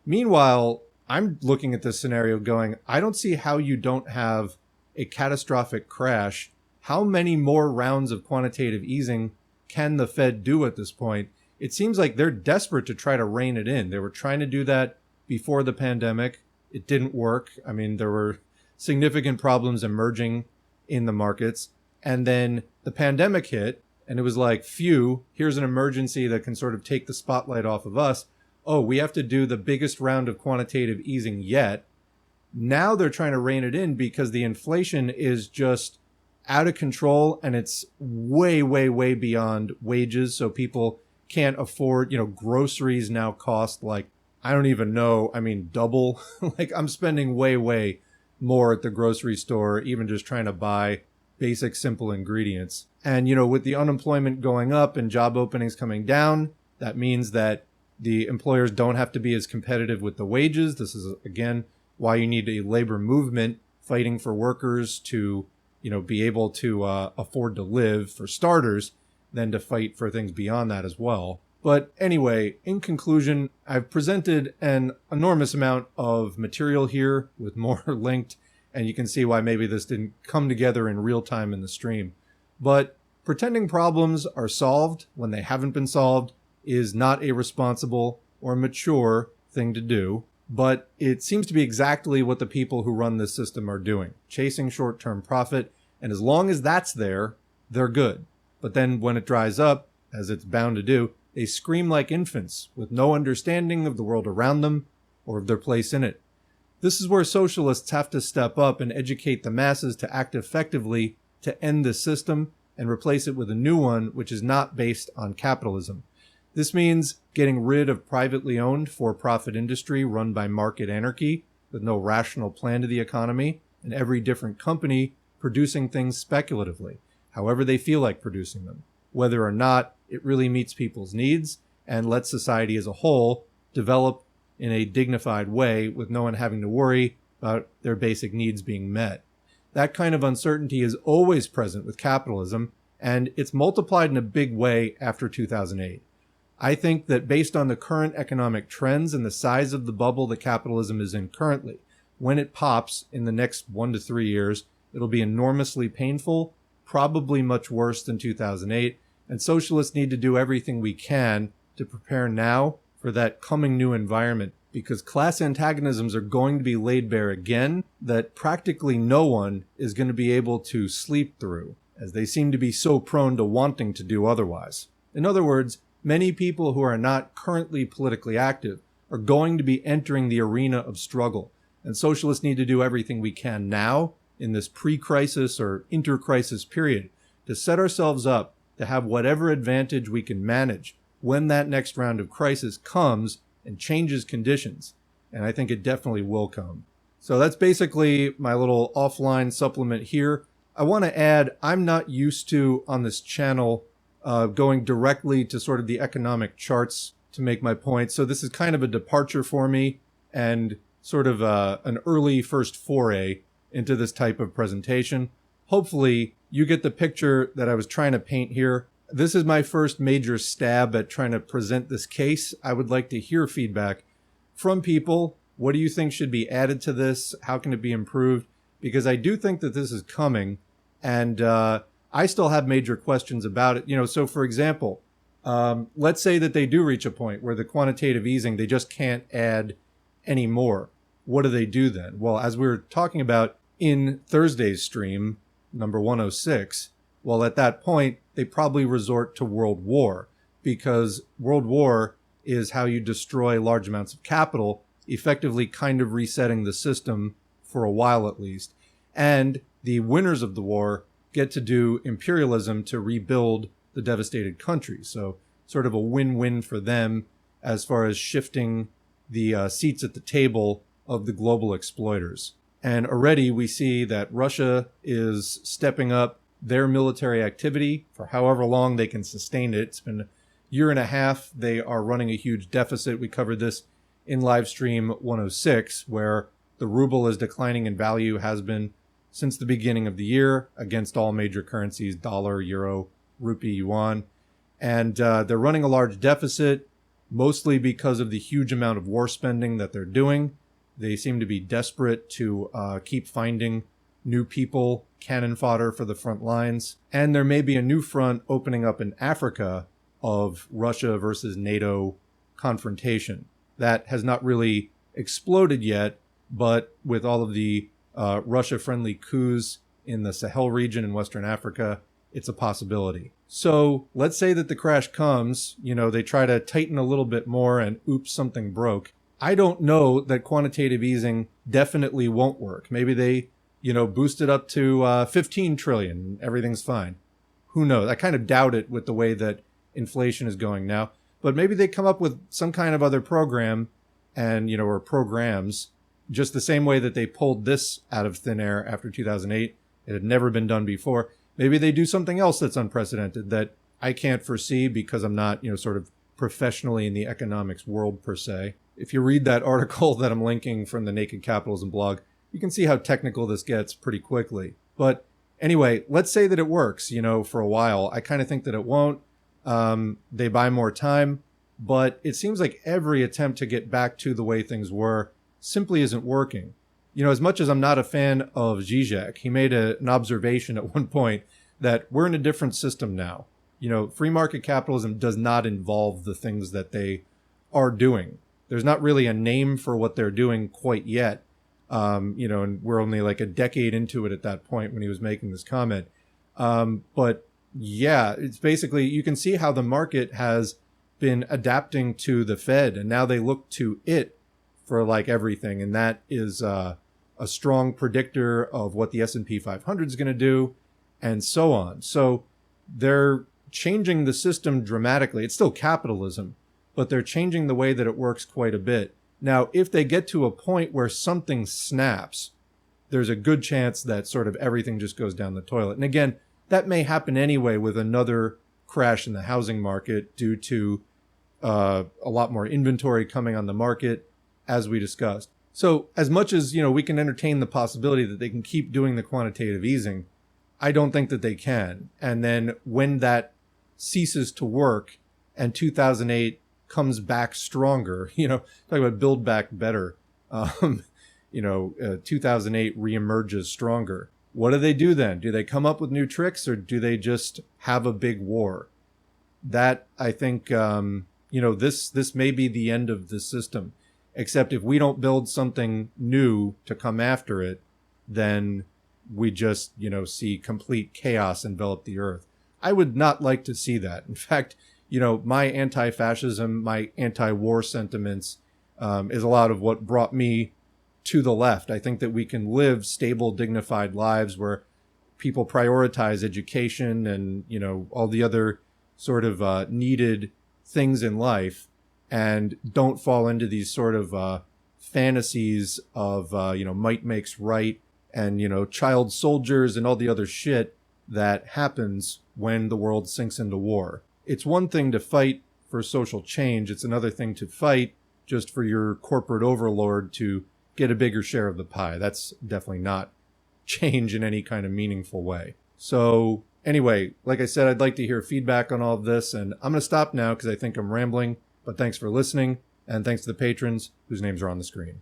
Meanwhile, I'm looking at this scenario going, I don't see how you don't have a catastrophic crash. How many more rounds of quantitative easing can the Fed do at this point? It seems like they're desperate to try to rein it in. They were trying to do that before the pandemic. It didn't work. I mean, there were significant problems emerging in the markets. And then the pandemic hit, and it was like, phew, here's an emergency that can sort of take the spotlight off of us. Oh, we have to do the biggest round of quantitative easing yet. Now they're trying to rein it in because the inflation is just out of control, and it's way, way, way beyond wages. So people can't afford, groceries now cost like, I don't even know, double. Like I'm spending way, way more at the grocery store, even just trying to buy basic, simple ingredients. And, with the unemployment going up and job openings coming down, that means that the employers don't have to be as competitive with the wages. This is, again, why you need a labor movement fighting for workers to be able to afford to live, for starters, than to fight for things beyond that as well. But anyway, in conclusion, I've presented an enormous amount of material here with more linked, and you can see why maybe this didn't come together in real time in the stream. But pretending problems are solved when they haven't been solved is not a responsible or mature thing to do. But it seems to be exactly what the people who run this system are doing, chasing short-term profit. And as long as that's there, they're good. But then when it dries up, as it's bound to do, they scream like infants with no understanding of the world around them or of their place in it. This is where socialists have to step up and educate the masses to act effectively to end the system and replace it with a new one which is not based on capitalism. This means getting rid of privately owned for-profit industry run by market anarchy with no rational plan to the economy, and every different company producing things speculatively, however they feel like producing them, whether or not it really meets people's needs and lets society as a whole develop in a dignified way with no one having to worry about their basic needs being met. That kind of uncertainty is always present with capitalism, and it's multiplied in a big way after 2008. I think that based on the current economic trends and the size of the bubble that capitalism is in currently, when it pops in the next 1 to 3 years, it'll be enormously painful, probably much worse than 2008, and socialists need to do everything we can to prepare now for that coming new environment, because class antagonisms are going to be laid bare again that practically no one is going to be able to sleep through, as they seem to be so prone to wanting to do otherwise. In other words, many people who are not currently politically active are going to be entering the arena of struggle, and socialists need to do everything we can now in this pre-crisis or inter-crisis period to set ourselves up to have whatever advantage we can manage when that next round of crisis comes and changes conditions. And I think it definitely will come. So that's basically my little offline supplement here. I want to add, I'm not used to, on this channel, going directly to sort of the economic charts to make my point. So this is kind of a departure for me and sort of an early first foray into this type of presentation. Hopefully you get the picture that I was trying to paint here. This is my first major stab at trying to present this case. I would like to hear feedback from people. What do you think should be added to this? How can it be improved? Because I do think that this is coming, and I still have major questions about it. So for example, let's say that they do reach a point where the quantitative easing, they just can't add any more. What do they do then? Well, as we were talking about in Thursday's stream, number 106, well, at that point, they probably resort to world war, because world war is how you destroy large amounts of capital, effectively kind of resetting the system for a while at least. And the winners of the war get to do imperialism to rebuild the devastated country. So sort of a win-win for them as far as shifting the seats at the table of the global exploiters. And already we see that Russia is stepping up their military activity for however long they can sustain it. It's been a year and a half. They are running a huge deficit. We covered this in Livestream 106, where the ruble is declining in value, has been since the beginning of the year against all major currencies, dollar, euro, rupee, yuan. And they're running a large deficit, mostly because of the huge amount of war spending that they're doing. They seem to be desperate to keep finding new people, cannon fodder for the front lines. And there may be a new front opening up in Africa of Russia versus NATO confrontation. That has not really exploded yet, but with all of the Russia-friendly coups in the Sahel region in Western Africa, it's a possibility. So let's say that the crash comes, they try to tighten a little bit more and oops, something broke. I don't know that quantitative easing definitely won't work. Maybe they, boost it up to 15 trillion, everything's fine. Who knows? I kind of doubt it with the way that inflation is going now. But maybe they come up with some kind of other program and, or programs, just the same way that they pulled this out of thin air after 2008. It had never been done before. Maybe they do something else that's unprecedented that I can't foresee because I'm not, sort of professionally in the economics world per se. If you read that article that I'm linking from the Naked Capitalism blog, you can see how technical this gets pretty quickly. But anyway, let's say that it works, for a while. I kind of think that it won't. They buy more time, but it seems like every attempt to get back to the way things were simply isn't working. As much as I'm not a fan of Zizek, he made an observation at one point that we're in a different system now. Free market capitalism does not involve the things that they are doing. There's not really a name for what they're doing quite yet. And we're only like a decade into it at that point when he was making this comment. But yeah, it's basically, you can see how the market has been adapting to the Fed, and now they look to it for like everything. And that is a strong predictor of what the S&P 500 is going to do, and so on. So they're changing the system dramatically. It's still capitalism, but they're changing the way that it works quite a bit. Now, if they get to a point where something snaps, there's a good chance that sort of everything just goes down the toilet. And again, that may happen anyway with another crash in the housing market due to a lot more inventory coming on the market, as we discussed. So as much as, we can entertain the possibility that they can keep doing the quantitative easing, I don't think that they can. And then when that ceases to work and 2008 comes back stronger, talk about build back better, 2008 reemerges stronger. What do they do then? Do they come up with new tricks, or do they just have a big war? That, I think, this may be the end of the system. Except if we don't build something new to come after it, then we just, see complete chaos envelop the earth. I would not like to see that. In fact, my anti-fascism, my anti-war sentiments is a lot of what brought me to the left. I think that we can live stable, dignified lives where people prioritize education and, all the other sort of needed things in life, and don't fall into these sort of fantasies of, might makes right and, child soldiers and all the other shit that happens when the world sinks into war. It's one thing to fight for social change. It's another thing to fight just for your corporate overlord to get a bigger share of the pie. That's definitely not change in any kind of meaningful way. So anyway, like I said, I'd like to hear feedback on all of this, and I'm going to stop now because I think I'm rambling, but thanks for listening, and thanks to the patrons whose names are on the screen.